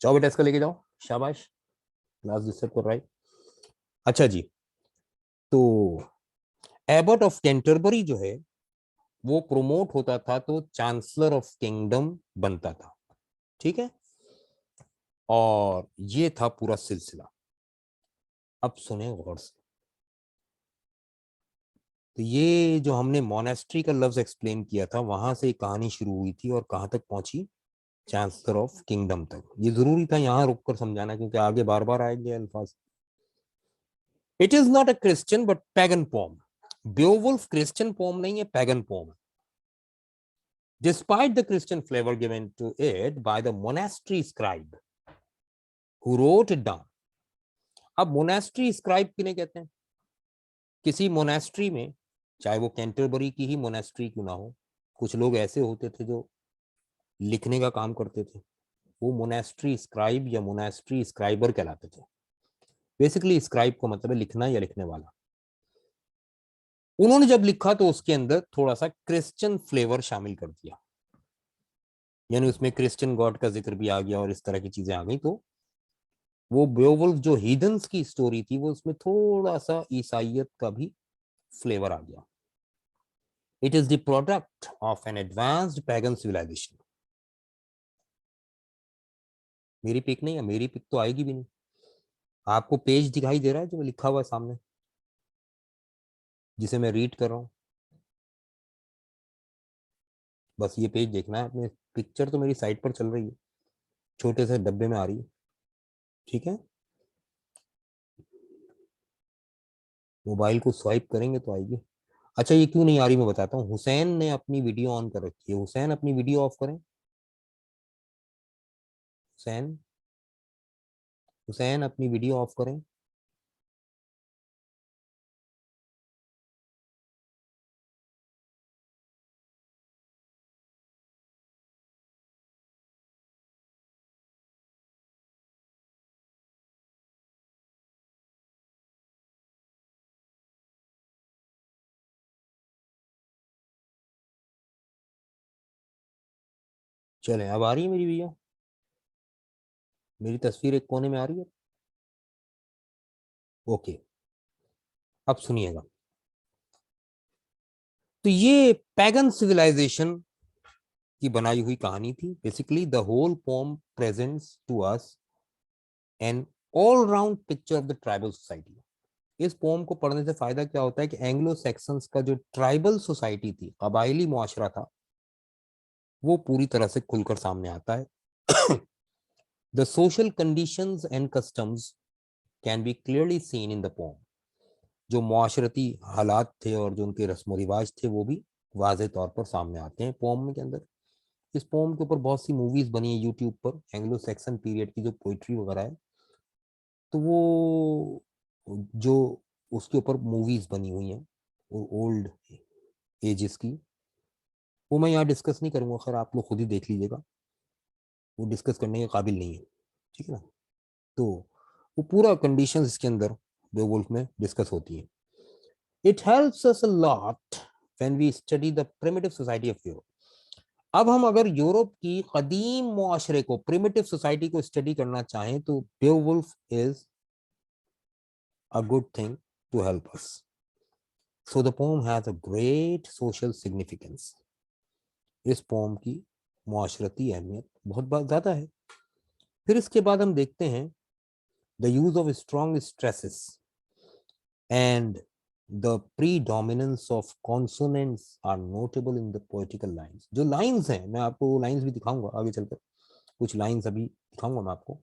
जाओ बेटा इसको लेके जाओ, शाबाश, क्लास डिस्टर्ब कर रहा है। अच्छा जी, तो एबट ऑफ कैंटरबरी जो है वो प्रोमोट होता था तो चांसलर ऑफ किंगडम बनता था, ठीक है। और ये था पूरा सिलसिला। अब सुने गौर से। तो ये जो हमने मोनेस्ट्री का लफ्ज एक्सप्लेन किया था, वहां से कहानी शुरू हुई थी और कहां तक पहुंची? चांसलर ऑफ किंगडम तक। ये जरूरी था यहाँ रुककर समझाना, क्योंकि आगे बार बार आएंगे अल्फाज। It is not a Christian but pagan poem. Beowulf Christian poem नहीं है, pagan poem. Despite the Christian flavor given to it by the monastery scribe who wrote it down. अब मोनेस्ट्री स्क्राइब किन्हें कहते हैं? किसी मोनेस्ट्री में, चाहे वो कैंटरबरी की ही मोनेस्ट्री क्यों ना हो, कुछ लोग ऐसे होते थे जो लिखने का काम करते थे, वो मोनेस्ट्री स्क्राइब या मोनेस्ट्री स्क्राइबर कहलाते थे। बेसिकली स्क्राइब का मतलब है लिखना या लिखने वाला। उन्होंने जब लिखा तो उसके अंदर थोड़ा सा क्रिश्चियन फ्लेवर शामिल कर दिया, यानी उसमें क्रिश्चियन गॉड का जिक्र भी आ गया और इस तरह की चीजें आ गई। तो वो बेओवुल्फ जो हीदन्स की स्टोरी थी, वो उसमें थोड़ा सा ईसाइयत का भी फ्लेवर आ गया। It is the product of an advanced pagan civilisation. मेरी पिक नहीं है, मेरी पिक तो आएगी भी नहीं। आपको पेज दिखाई दे रहा है जो लिखा हुआ है सामने, जिसे मैं रीड कर रहा हूँ? बस ये पेज देखना है आपने। पिक्चर तो मेरी साइट पर चल रही है, छोटे से डब्बे में आ रही है, ठीक है। मोबाइल को स्वाइप करेंगे तो आएगी। अच्छा ये क्यों नहीं आ रही मैं बताता हूँ। हुसैन ने अपनी वीडियो ऑन कर रखी है, हुसैन अपनी वीडियो ऑफ करें। हुसैन, हुसैन अपनी वीडियो ऑफ करें। चले, अब आ रही है मेरी वीडियो, मेरी तस्वीर एक कोने में आ रही है। ओके, अब सुनिएगा। तो ये पैगन सिविलाइजेशन की बनाई हुई कहानी थी। Basically the whole poem presents to us an all round picture of the tribal society. इस पोम को पढ़ने से फायदा क्या होता है कि एंग्लो सेक्सन्स का जो ट्राइबल सोसाइटी थी, कबायली मुआशरा था, वो पूरी तरह से खुलकर सामने आता है। The social conditions and customs can be clearly seen in the pome. जो मुआशरती हालात थे और जो उनके रस्म रिवाज थे वो भी वाजे तौर पर सामने आते हैं पोम के अंदर। इस पोम के ऊपर बहुत सी मूवीज बनी है यूट्यूब पर, एंग्लो सेक्सन पीरियड की जो पोइट्री वगैरह है, तो वो जो उसके ऊपर मूवीज बनी हुई हैं ओल्ड एजेस की, वो मैं यहाँ डिस्कस नहीं करूंगा, खैर आप लोग खुद ही देख लीजिएगा, वो डिस्कस करने के काबिल नहीं है, ठीक है ना। तो वो पूरा कंडीशंस इसके अंदर बेवुल्फ में डिस्कस होती है। It helps us a lot when we study the primitive society of Europe. अब हम अगर यूरोप की कदीम मुआशरे को, प्रिमिटिव सोसाइटी को स्टडी करना चाहें तो Beowulf is a good thing to help us. So the poem has a great social significance. इस पोम की मुआशरती अहमियत बहुत ज्यादा है। फिर इसके बाद हम देखते हैं the use of strong stresses and the predominance of consonants are notable in the poetical lines। जो लाइंस हैं, मैं आपको लाइंस भी दिखाऊंगा आगे चलकर, कुछ लाइंस अभी दिखाऊंगा मैं आपको।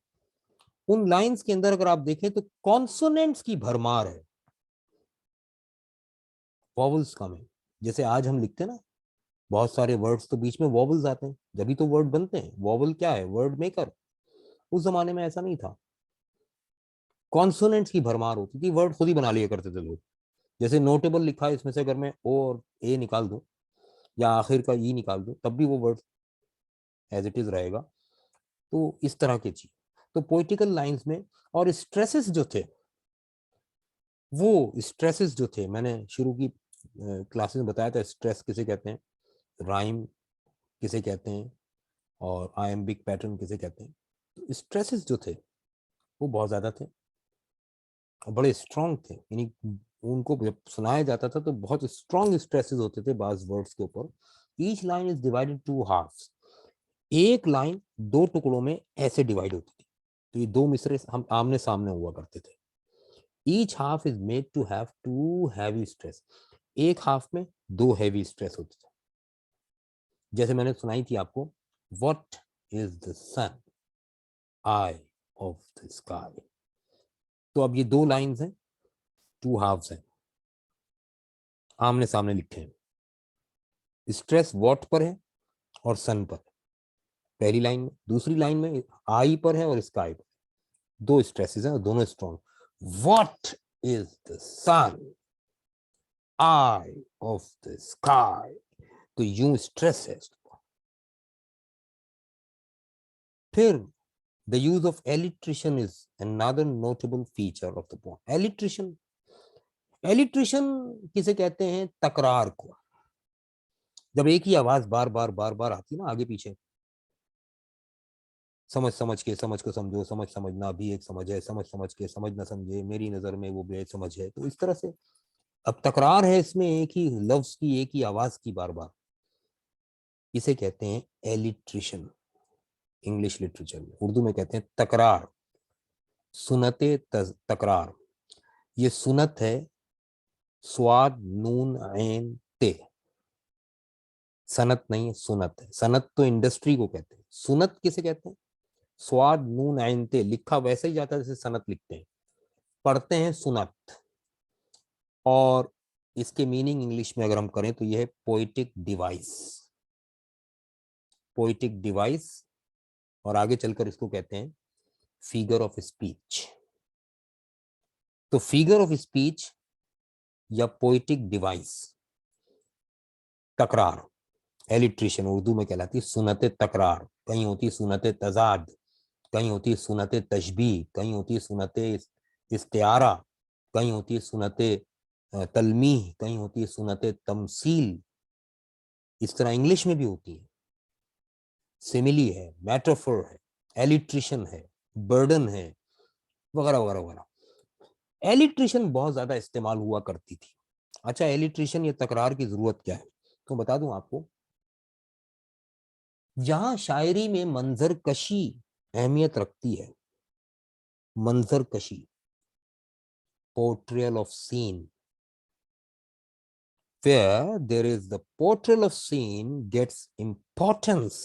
उन लाइंस के अंदर अगर आप देखें तो कॉन्सोनेंट्स की भरमार है, वॉवल्स कम है। जैसे आज हम लिखते हैं ना, बहुत सारे वर्ड्स तो बीच में वॉवल्स आते हैं, जब भी तो वर्ड बनते हैं। वॉवल क्या है? Word maker. उस जमाने में ऐसा नहीं था, कॉन्सोनेंट्स की भरमार होती थी, वर्ड खुद ही बना लिया करते थे लोग। जैसे नोटेबल लिखा है, इसमें से अगर मैं ओ और ए निकाल दूं या आखिर का ई निकाल दूं, तब भी वो वर्ड एज इट इज रहेगा। तो इस तरह की चीज, तो पोइटिकल लाइंस में। और स्ट्रेसेस जो थे, वो स्ट्रेसेस जो थे, मैंने शुरू की क्लासेस में बताया था, स्ट्रेस किसे कहते हैं, राइम किसे कहते हैं, और आयम्बिक पैटर्न किसे कहते हैं। तो स्ट्रेसेस जो थे वो बहुत ज्यादा थे और बड़े स्ट्रॉन्ग थे, यानी उनको जब सुनाया जाता था तो बहुत स्ट्रॉन्ग स्ट्रेसेस होते थे बाज वर्ड्स के ऊपर। Each line is divided to halves. एक लाइन दो टुकड़ों में ऐसे डिवाइड होती थी, तो ये दो मिसरे हम आमने सामने हुआ करते थे। Each half is made to have two heavy stress. एक हाफ में दो हैवी स्ट्रेस होते थे। जैसे मैंने सुनाई थी आपको, what is the sun, eye of the sky. तो अब ये दो लाइंस हैं, टू हाफ्स हैं, आमने सामने लिखे हैं। स्ट्रेस व्हाट पर है और सन पर, पहली लाइन में। दूसरी लाइन में आई पर है और स्काई पर। दो स्ट्रेसेस हैं और दोनों strong. What is the sun, eye of the sky. तो यूं स्ट्रेस है। फिर the use of alliteration is another notable feature of the poem. Alliteration, alliteration किसे कहते हैं? तकरार को। जब एक ही आवाज बार बार बार बार आती है ना आगे पीछे, समझ समझ के समझ को समझो, समझ समझना भी एक समझ है, समझ समझ के समझ ना समझे, मेरी नजर में वो बेसमझ है, तो इस तरह से अब तकरार है इसमें, एक ही लफ्ज की, एक ही आवाज की बार बार। इसे कहते हैं एलिट्रेशन। इंग्लिश लिटरेचर में, उर्दू में कहते हैं तकरार, सुनते तकरार। ये सुनत है, स्वाद नून ऐन ते। सनत नहीं है, सुनत है। सनत तो इंडस्ट्री को कहते हैं, सुनत किसे कहते हैं? स्वाद नून ऐन ते, लिखा वैसे ही जाता है जैसे सनत लिखते हैं, पढ़ते हैं सुनत। और इसके मीनिंग इंग्लिश में अगर हम करें तो यह है पोइटिक डिवाइस। पोइटिक डिवाइस, और आगे चलकर इसको कहते हैं फिगर ऑफ स्पीच। तो फिगर ऑफ स्पीच या पोइटिक डिवाइस, तकरार, एलिट्रेशन उर्दू में कहलाती है सुनते तकरार। कहीं होती है सुनते तजाद, कहीं होती है सुनते तशबी, कहीं होती है सुनते इस्तिआरा, कहीं होती है सुनते तलमीह, कहीं होती है सुनते तमसील। इस तरह इंग्लिश में भी होती है। सिमिली है, मेटाफोर है, एलिट्रेशन है, बर्डन है, वगैरह वगैरह वगैरह। एलिट्रेशन बहुत ज्यादा इस्तेमाल हुआ करती थी। अच्छा, एलिट्रेशन या तकरार की जरूरत क्या है? तो बता दूं आपको, जहां शायरी में मंजर कशी अहमियत रखती है, मंजर कशी, portrayal of scene, where there is the portrayal of scene gets importance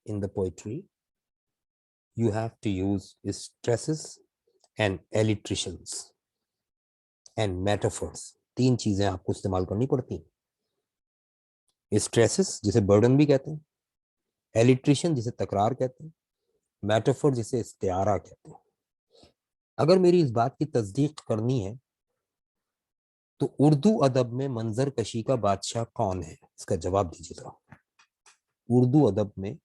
in the poetry, you have to use stresses and alliterations and metaphors। तीन चीजें आपको इस्तेमाल करनी पड़ती हैं। स्ट्रेसेस जिसे बर्डन भी कहते हैं, एलिट्रेशन जिसे तकरार कहते हैं, मेटाफोर जिसे इस्तिआरा कहते हैं। अगर मेरी इस बात की तस्दीक करनी है तो उर्दू अदब में मंजर कशी का बादशाह कौन है, इसका जवाब दीजिए जरा। उर्दू अदब में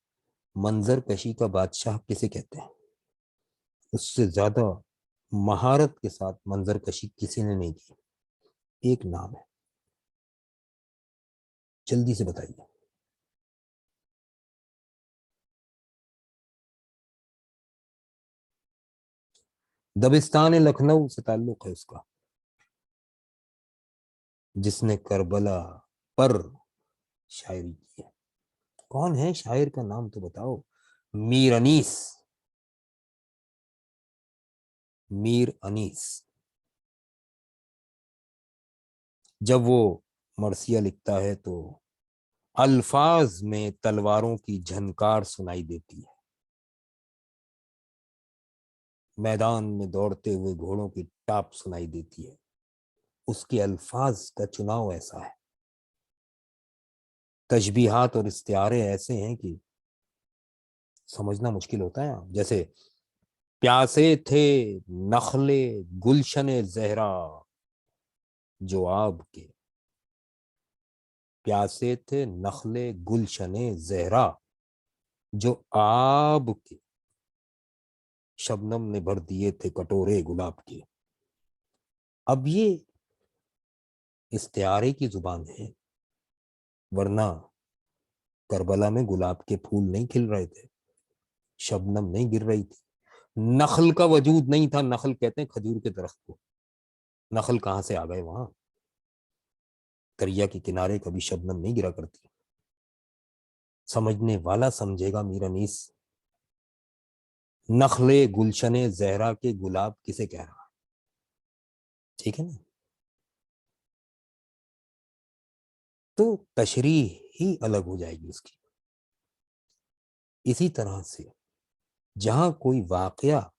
मंजर कशी का बादशाह किसे कहते हैं? उससे ज्यादा महारत के साथ मंजर कशी किसी ने नहीं की। एक नाम है, जल्दी से बताइए। दबिस्तान लखनऊ से ताल्लुक है उसका, जिसने करबला पर शायरी की है। कौन है शायर, का नाम तो बताओ। मीर अनीस। मीर अनीस। जब वो मरसिया लिखता है तो अल्फाज में तलवारों की झनकार सुनाई देती है, मैदान में दौड़ते हुए घोड़ों की टाप सुनाई देती है। उसके अल्फाज का चुनाव ऐसा है, तशबीहात और इस्तिआरे ऐसे हैं कि समझना मुश्किल होता है। जैसे प्यासे थे नखले गुलशन जहरा जो आब के, प्यासे थे नखले गुलशन जहरा जो आब के, शबनम ने भर दिए थे कटोरे गुलाब के। अब ये इस्तिआरे की जुबान है, वरना करबला में गुलाब के फूल नहीं खिल रहे थे, शबनम नहीं गिर रही थी, नखल का वजूद नहीं था। नखल कहते हैं खजूर के दरख्त को, नखल कहां से आ गए वहां? दरिया के किनारे कभी शबनम नहीं गिरा करती। समझने वाला समझेगा मीर अनीस, नखले गुलशने जहरा के गुलाब किसे कह रहा है, ठीक है ना? तो तशरीह ही अलग हो जाएगी उसकी। इसी तरह से जहां कोई वाकया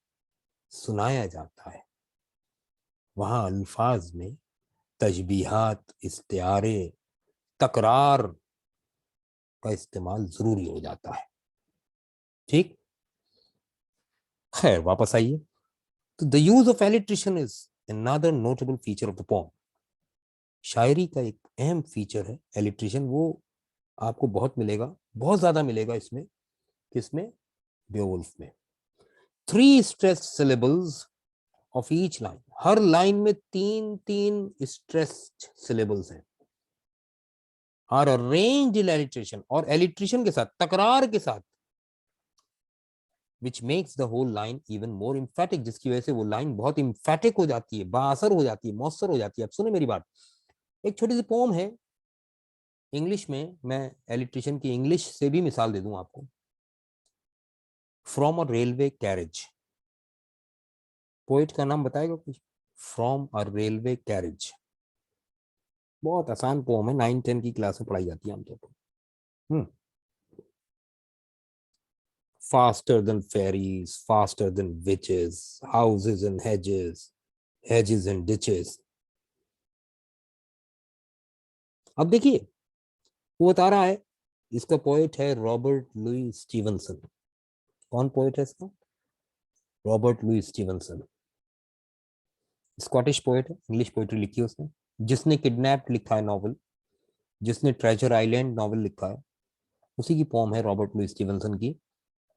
सुनाया जाता है, वहां अल्फाज में तशबीहात, इस्तिआरे, तकरार का इस्तेमाल जरूरी हो जाता है। ठीक, खैर वापस आइए। तो the use of alliteration is another notable feature of the poem. शायरी का एक अहम फीचर है एलिट्रिशन। वो आपको बहुत मिलेगा, बहुत ज्यादा मिलेगा इसमें। किसमें? बेवुल्फ में। Three stressed syllables of each line, हर लाइन में तीन तीन स्ट्रेस्ड सिलेबल्स हैं, आर अरेंज्ड इन एलिट्रेशन, और एलिट्रेशन के साथ, तकरार के साथ, which makes the whole line even more emphatic, जिसकी वजह से वो लाइन बहुत इम्फेटिक हो जाती है, बाअसर हो जाती है, मौसर हो जाती है। अब सुने मेरी बात, एक छोटी सी पोम है इंग्लिश में, मैं एलिट्रेशन की इंग्लिश से भी मिसाल दे दूं आपको। From a railway carriage, poet का नाम बताएगा कुछ? फ्रॉम अ रेलवे कैरेज, बहुत आसान पोम है, 9-10 की क्लास में पढ़ाई जाती है आमतौर पर। faster than ferries, faster than witches, houses and hedges, hedges and ditches. अब देखिए, वो बता रहा है, इसका पोएट है रॉबर्ट लुई स्टीवनसन। कौन पोएट है इसका? Robert Louis Stevenson, Scottish poet है, इंग्लिश पोएट्री लिखी है उसने। जिसने किडनैप लिखा है नॉवल, जिसने ट्रेजर आइलैंड नॉवल लिखा है, उसी की पोम है रॉबर्ट लुई स्टीवनसन की,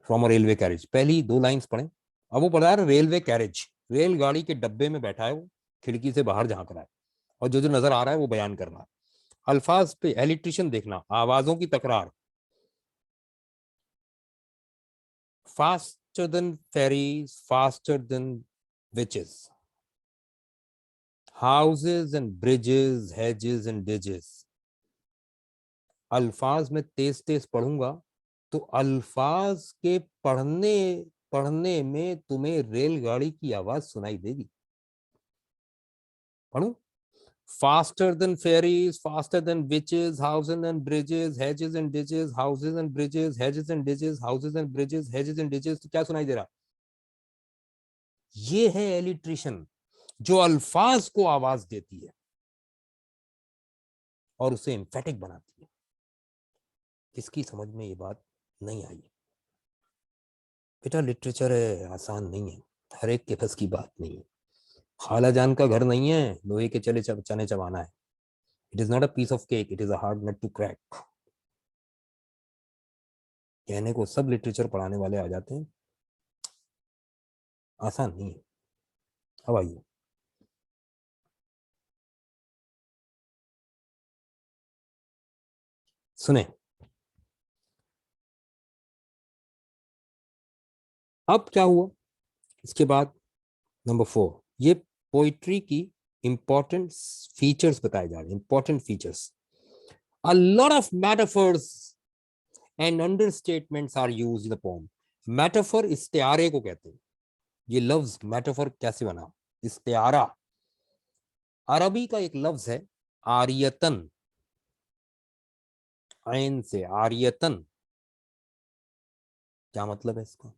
फ्रॉम अ रेलवे कैरेज। पहली दो लाइंस पढ़ें। अब वो पढ़ा रहा है रेलवे कैरेज, रेलगाड़ी के डब्बे में बैठा है वो, खिड़की से बाहर झांक रहा है, और जो जो नजर आ रहा है वो बयान कर रहा है। अल्फाज पे एलिट्रिशन देखना, आवाजों की तकरार। Faster than fairies, faster than witches, houses and bridges, hedges and ditches. अल्फाज में तेज तेज पढ़ूंगा तो अल्फाज के पढ़ने पढ़ने में तुम्हें रेलगाड़ी की आवाज सुनाई देगी। पढ़ू, faster than ferries, faster than witches, houses and bridges, hedges and ditches, houses and bridges, hedges and ditches, houses and bridges, hedges and ditches। तो क्या सुनाई दे रहा? ये है एलिट्रिशन, जो अल्फाज को आवाज देती है और उसे एम्फेटिक बनाती है। किसकी समझ में ये बात नहीं आई? बेटा लिटरेचर है, आसान नहीं है, हर एक के बस की बात नहीं है। खाला जान का घर नहीं है लोहे के चने चबाना है। It is not a piece of cake, it is a hard nut to crack. कहने को सब लिटरेचर पढ़ाने वाले आ जाते हैं, आसान नहीं है। अब आइए, सुने। अब क्या हुआ इसके बाद, नंबर 4, ये पोइट्री की इंपॉर्टेंट फीचर्स बताए जा रहे हैं, important features. A lot of metaphors and understatements are used in the poem. Metaphor इस्तेआरे को कहते हैं। ये लफ्ज मेटाफर कैसे बना? इस्तेआरा अरबी का एक लफ्ज है, आरियतन, ऐन से आरियतन। क्या मतलब है इसका?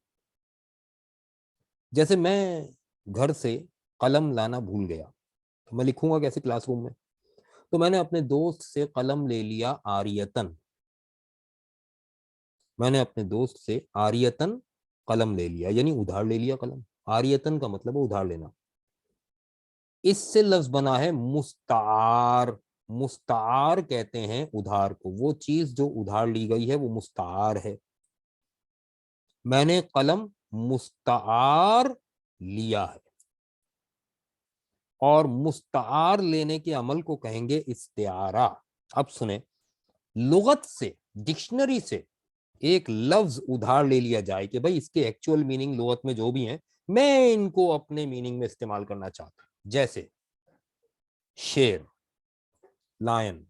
जैसे मैं घर से कलम लाना भूल गया, तो मैं लिखूंगा कैसे क्लासरूम में? तो मैंने अपने दोस्त से कलम ले लिया आरियतन। मैंने अपने दोस्त से आरियतन कलम ले लिया, यानी उधार ले लिया कलम। आरियतन का मतलब है उधार लेना। इससे लफ्ज बना है मुस्तार। मुस्तार कहते हैं उधार को, वो चीज जो उधार ली गई है वो मुस्तार है। मैंने कलम मुस्तार लिया है, और मुस्तार लेने के अमल को कहेंगे इस्तिआरा। अब सुने, लुगत से, डिक्शनरी से एक लफ्ज उधार ले लिया जाए कि भाई इसके एक्चुअल मीनिंग लुगत में जो भी हैं, मैं इनको अपने मीनिंग में इस्तेमाल करना चाहता हूं। जैसे शेर, लायन,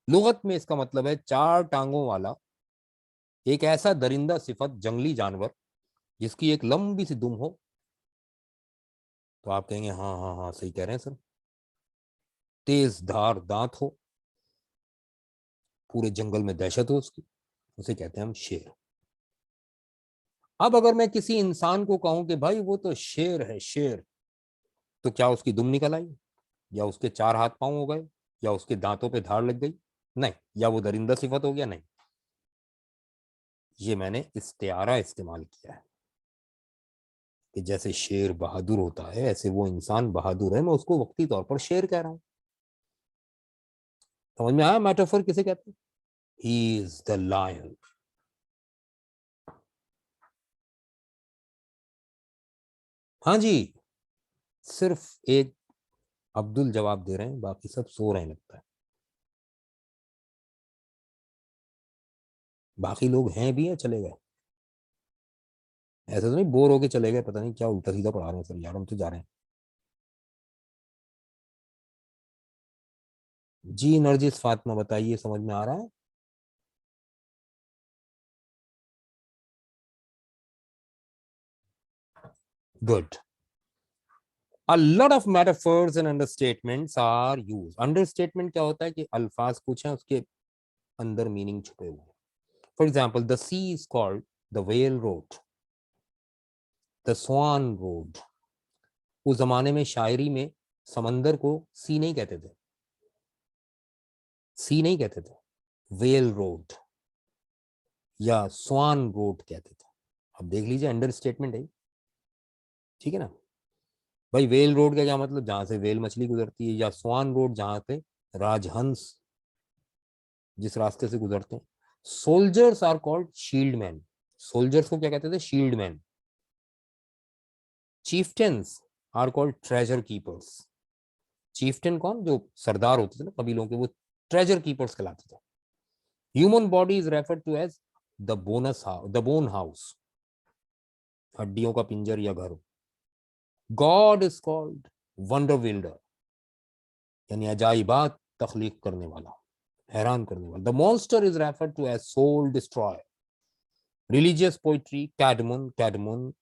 लुगत में इसका मतलब है चार टांगों वाला एक ऐसा दरिंदा सिफत जंगली जानवर जिसकी एक लंबी सी दुम हो। तो आप कहेंगे हाँ हाँ हाँ सही कह रहे हैं सर। तेज धार दांत हो, पूरे जंगल में दहशत हो उसकी, उसे कहते हैं हम शेर। अब अगर मैं किसी इंसान को कहूं कि भाई वो तो शेर है शेर, तो क्या उसकी दुम निकल आई, या उसके चार हाथ पांव हो गए, या उसके दांतों पे धार लग गई? नहीं। या वो दरिंदा सिफत हो गया? नहीं। ये मैंने इस्तेआरा इस्तेमाल किया है कि जैसे शेर बहादुर होता है ऐसे वो इंसान बहादुर है, मैं उसको वक्ती तौर पर शेर कह रहा हूं। समझ में आया मेटाफर किसे कहते हैं? He is the lion. हाँ जी, सिर्फ एक अब्दुल जवाब दे रहे हैं, बाकी सब सो रहे हैं लगता है। बाकी लोग हैं भी या चले गए? ऐसे तो नहीं बोर होके चले गए, पता नहीं क्या उल्टा सीधा पढ़ा रहे हैं सर, यार हम तो जा रहे हैं। जी नरजिस फातिमा बताइए, समझ में आ रहा है? Good. A lot of metaphors and understatements are used. Understatement क्या होता है कि अल्फाज कुछ हैं उसके अंदर मीनिंग छुपे हुए हैं। For example, the sea is called the whale road, the swan road. उस जमाने में शायरी में समंदर को सी नहीं कहते थे, सी नहीं कहते थे, वेल रोड या स्वान रोड कहते थे। अब देख लीजिए अंडर स्टेटमेंट है, ठीक है ना? भाई वेल रोड का क्या मतलब? जहां से वेल मछली गुजरती है, या स्वान रोड जहां पे राजहंस जिस रास्ते से गुजरते हैं। Soldiers are called shield man. Soldiers को क्या कहते थे? Shield man. Chieftains are called treasure keepers. Chieftain कौन? जो सरदार होते थे ना कबीलों के, वो ट्रेजर कीपर्स कहलाते थे। Human body is referred to as the bone house, हड्डियों का पिंजर या घर। God is called wonder wielder, यानी अजाइबात तख्लीक करने वाला, हैरान करने वाला। The monster is referred to as soul destroy. Religious poetry, Caedmon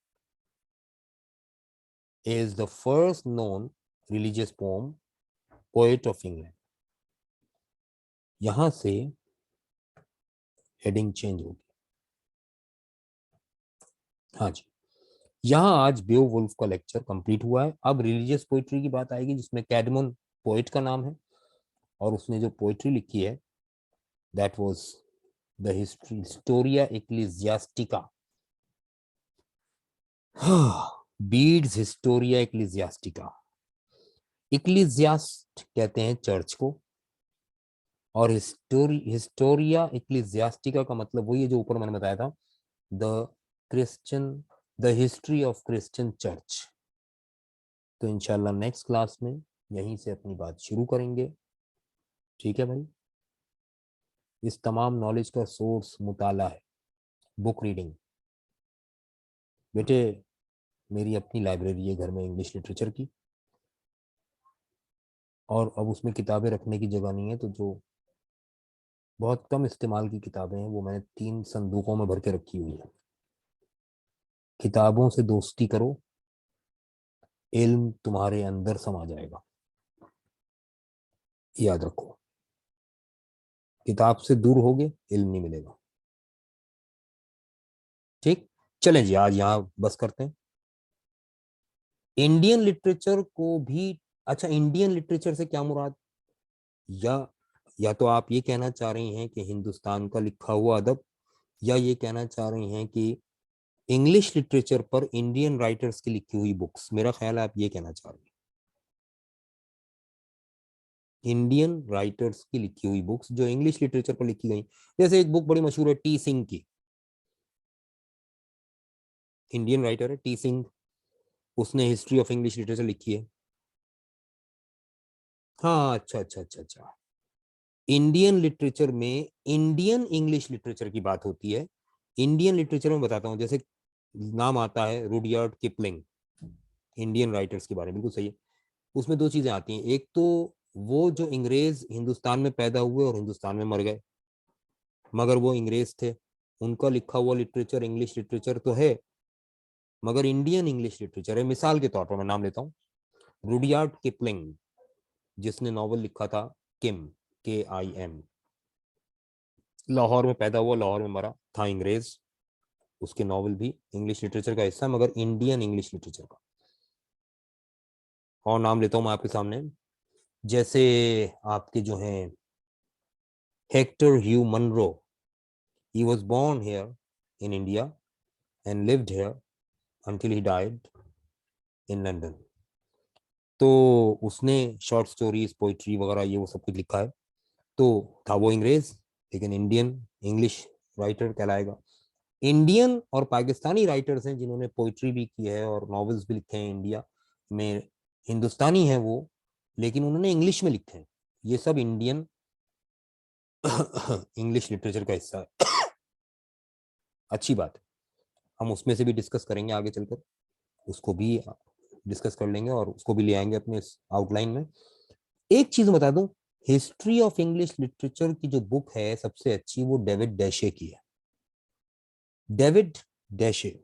is the first known religious poem poet of England. यहां से हेडिंग चेंज होगी। हाँ जी, यहाँ आज बेओवुल्फ का लेक्चर कंप्लीट हुआ है। अब रिलीजियस पोइट्री की बात आएगी जिसमें कैडमन पोइट का नाम है, और उसने जो पोइट्री लिखी है that was the Historia Ecclesiastica. Bede's Historia Ecclesiastica. Ecclesiast कहते हैं चर्च को, और हिस्टोरिया इक्लिजियास्टिका का मतलब वही है जो ऊपर मैंने बताया था, the Christian, the history of Christian church. तो इंशाल्लाह नेक्स्ट क्लास में यहीं से अपनी बात शुरू करेंगे। ठीक है भाई, इस तमाम नॉलेज का सोर्स मुताला है, बुक रीडिंग। बेटे मेरी अपनी लाइब्रेरी है घर में इंग्लिश लिटरेचर की, और अब उसमें किताबें रखने की जगह नहीं है, तो जो बहुत कम इस्तेमाल की किताबें हैं वो मैंने 3 संदूकों में भर के रखी हुई है। किताबों से दोस्ती करो, इल्म तुम्हारे अंदर समा जाएगा, याद रखो। किताब से दूर होगे इल्म नहीं मिलेगा। ठीक, चलें जी आज यहाँ बस करते हैं। इंडियन लिटरेचर को भी, अच्छा इंडियन लिटरेचर से क्या मुराद, या या तो आप ये कहना चाह रही हैं कि हिंदुस्तान का लिखा हुआ अदब, या ये कहना चाह रही हैं कि इंग्लिश लिटरेचर पर इंडियन राइटर्स की लिखी हुई बुक्स। मेरा ख्याल है आप ये कहना चाह रही हैं इंडियन राइटर्स की लिखी हुई बुक्स जो इंग्लिश लिटरेचर पर लिखी गई। जैसे एक बुक बड़ी मशहूर है टी सिंह की, इंडियन राइटर है टी सिंह, उसने हिस्ट्री ऑफ इंग्लिश लिटरेचर लिखी है। हाँ अच्छा अच्छा अच्छा अच्छा। इंडियन लिटरेचर में इंडियन इंग्लिश लिटरेचर की बात होती है। इंडियन लिटरेचर में बताता हूँ, जैसे नाम आता है रुडयार्ड किपलिंग, इंडियन राइटर्स के बारे में, बिल्कुल सही है। उसमें 2 चीजें आती हैं, एक तो वो जो अंग्रेज हिंदुस्तान में पैदा हुए और हिंदुस्तान में मर गए, मगर वो अंग्रेज थे, उनका लिखा हुआ लिटरेचर इंग्लिश लिटरेचर तो है, मगर इंडियन इंग्लिश लिटरेचर है। मिसाल के तौर पर मैं नाम लेता हूँ, रुडयार्ड किपलिंग, जिसने नॉवल लिखा था किम, KIM, लाहौर में पैदा हुआ, लाहौर में मरा, था अंग्रेज। उसके नॉवल भी इंग्लिश लिटरेचर का हिस्सा, मगर इंडियन इंग्लिश लिटरेचर का। और नाम लेता हूं मैं आपके सामने, जैसे आपके जो हैं Hector Hugh Munro, he was born here in India and lived here until he died in London। तो उसने शॉर्ट स्टोरीज, पोइट्री वगैरह ये वो सब कुछ लिखा है। तो था वो अंग्रेज, लेकिन इंडियन इंग्लिश राइटर कहलाएगा। इंडियन और पाकिस्तानी राइटर्स हैं जिन्होंने पोइट्री भी की है और नॉवेल्स भी लिखे हैं इंडिया में, हिंदुस्तानी है वो, लेकिन उन्होंने इंग्लिश में लिखे हैं। ये सब इंडियन इंग्लिश लिटरेचर का हिस्सा है। अच्छी बात है, हम उसमें से भी डिस्कस करेंगे आगे चलकर, उसको भी डिस्कस कर लेंगे और उसको भी ले आएंगे अपने आउटलाइन में। एक चीज बता दूं, हिस्ट्री ऑफ इंग्लिश लिटरेचर की जो बुक है सबसे अच्छी, वो डेविड डैशे की है, डेविड डैशे।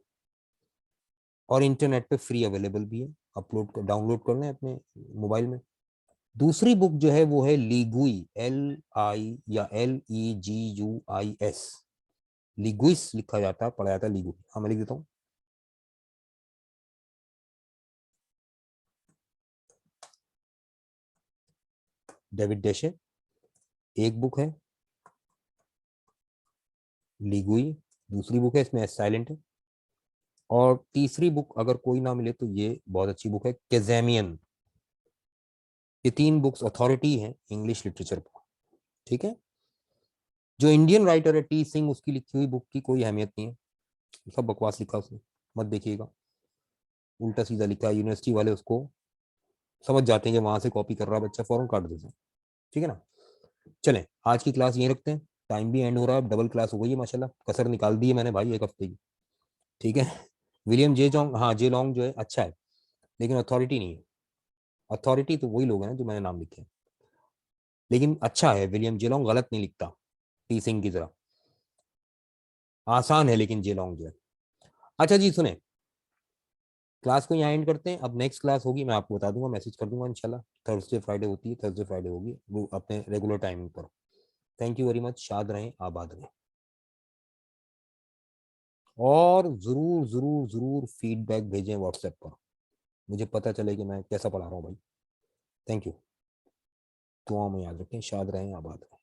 और इंटरनेट पे फ्री अवेलेबल भी है, अपलोड कर डाउनलोड करना है अपने मोबाइल में। दूसरी बुक जो है वो है लीगुई, LI या LEGUIS, लिगुइस लिखा जाता है, पढ़ा जाता है लीगुई। हाँ मैं लिख देता हूँ, डेविड डैशे एक बुक है, लिगुई दूसरी बुक है, इसमें साइलेंट है। और तीसरी बुक अगर कोई ना मिले तो ये बहुत अच्छी बुक है, केजेमियन। ये 3 बुक्स अथॉरिटी हैं इंग्लिश लिटरेचर पर। ठीक है, जो इंडियन राइटर है टी सिंह, उसकी लिखी हुई बुक की कोई अहमियत नहीं है, सब बकवास लिखा उसने, मत देखिएगा, उल्टा सीधा लिखा है। यूनिवर्सिटी वाले उसको समझ जाते हैं कि वहां से कॉपी कर रहा है बच्चा, फौरन काट देते हैं। ठीक है ना, चलें आज की क्लास यहीं रखते हैं, टाइम भी एंड हो रहा है, डबल क्लास हो गई है माशाल्लाह, कसर निकाल दी है मैंने भाई 1 हफ्ते की। ठीक है, विलियम जे जॉन्ग, हाँ जे लॉन्ग जो है अच्छा है, लेकिन अथॉरिटी नहीं है। अथॉरिटी तो वही लोग हैं जो मैंने नाम लिखे हैं, लेकिन अच्छा है विलियम जे लॉन्ग, गलत नहीं लिखता टी सिंह की तरह, आसान है लेकिन जे लॉन्ग जो है। अच्छा जी सुने, क्लास को यहाँ एंड करते हैं, अब नेक्स्ट क्लास होगी मैं आपको बता दूंगा, मैसेज कर दूंगा इंशाल्लाह। थर्सडे फ्राइडे होती है, थर्सडे फ्राइडे होगी वो अपने रेगुलर टाइमिंग पर। थैंक यू वेरी मच, शाद रहें आबाद रहें, और ज़रूर ज़रूर ज़रूर फीडबैक भेजें व्हाट्सएप पर, मुझे पता चले कि मैं कैसा पढ़ा रहा हूँ भाई। थैंक यू, दुआ में याद रखें, शाद रहें आबाद रहें।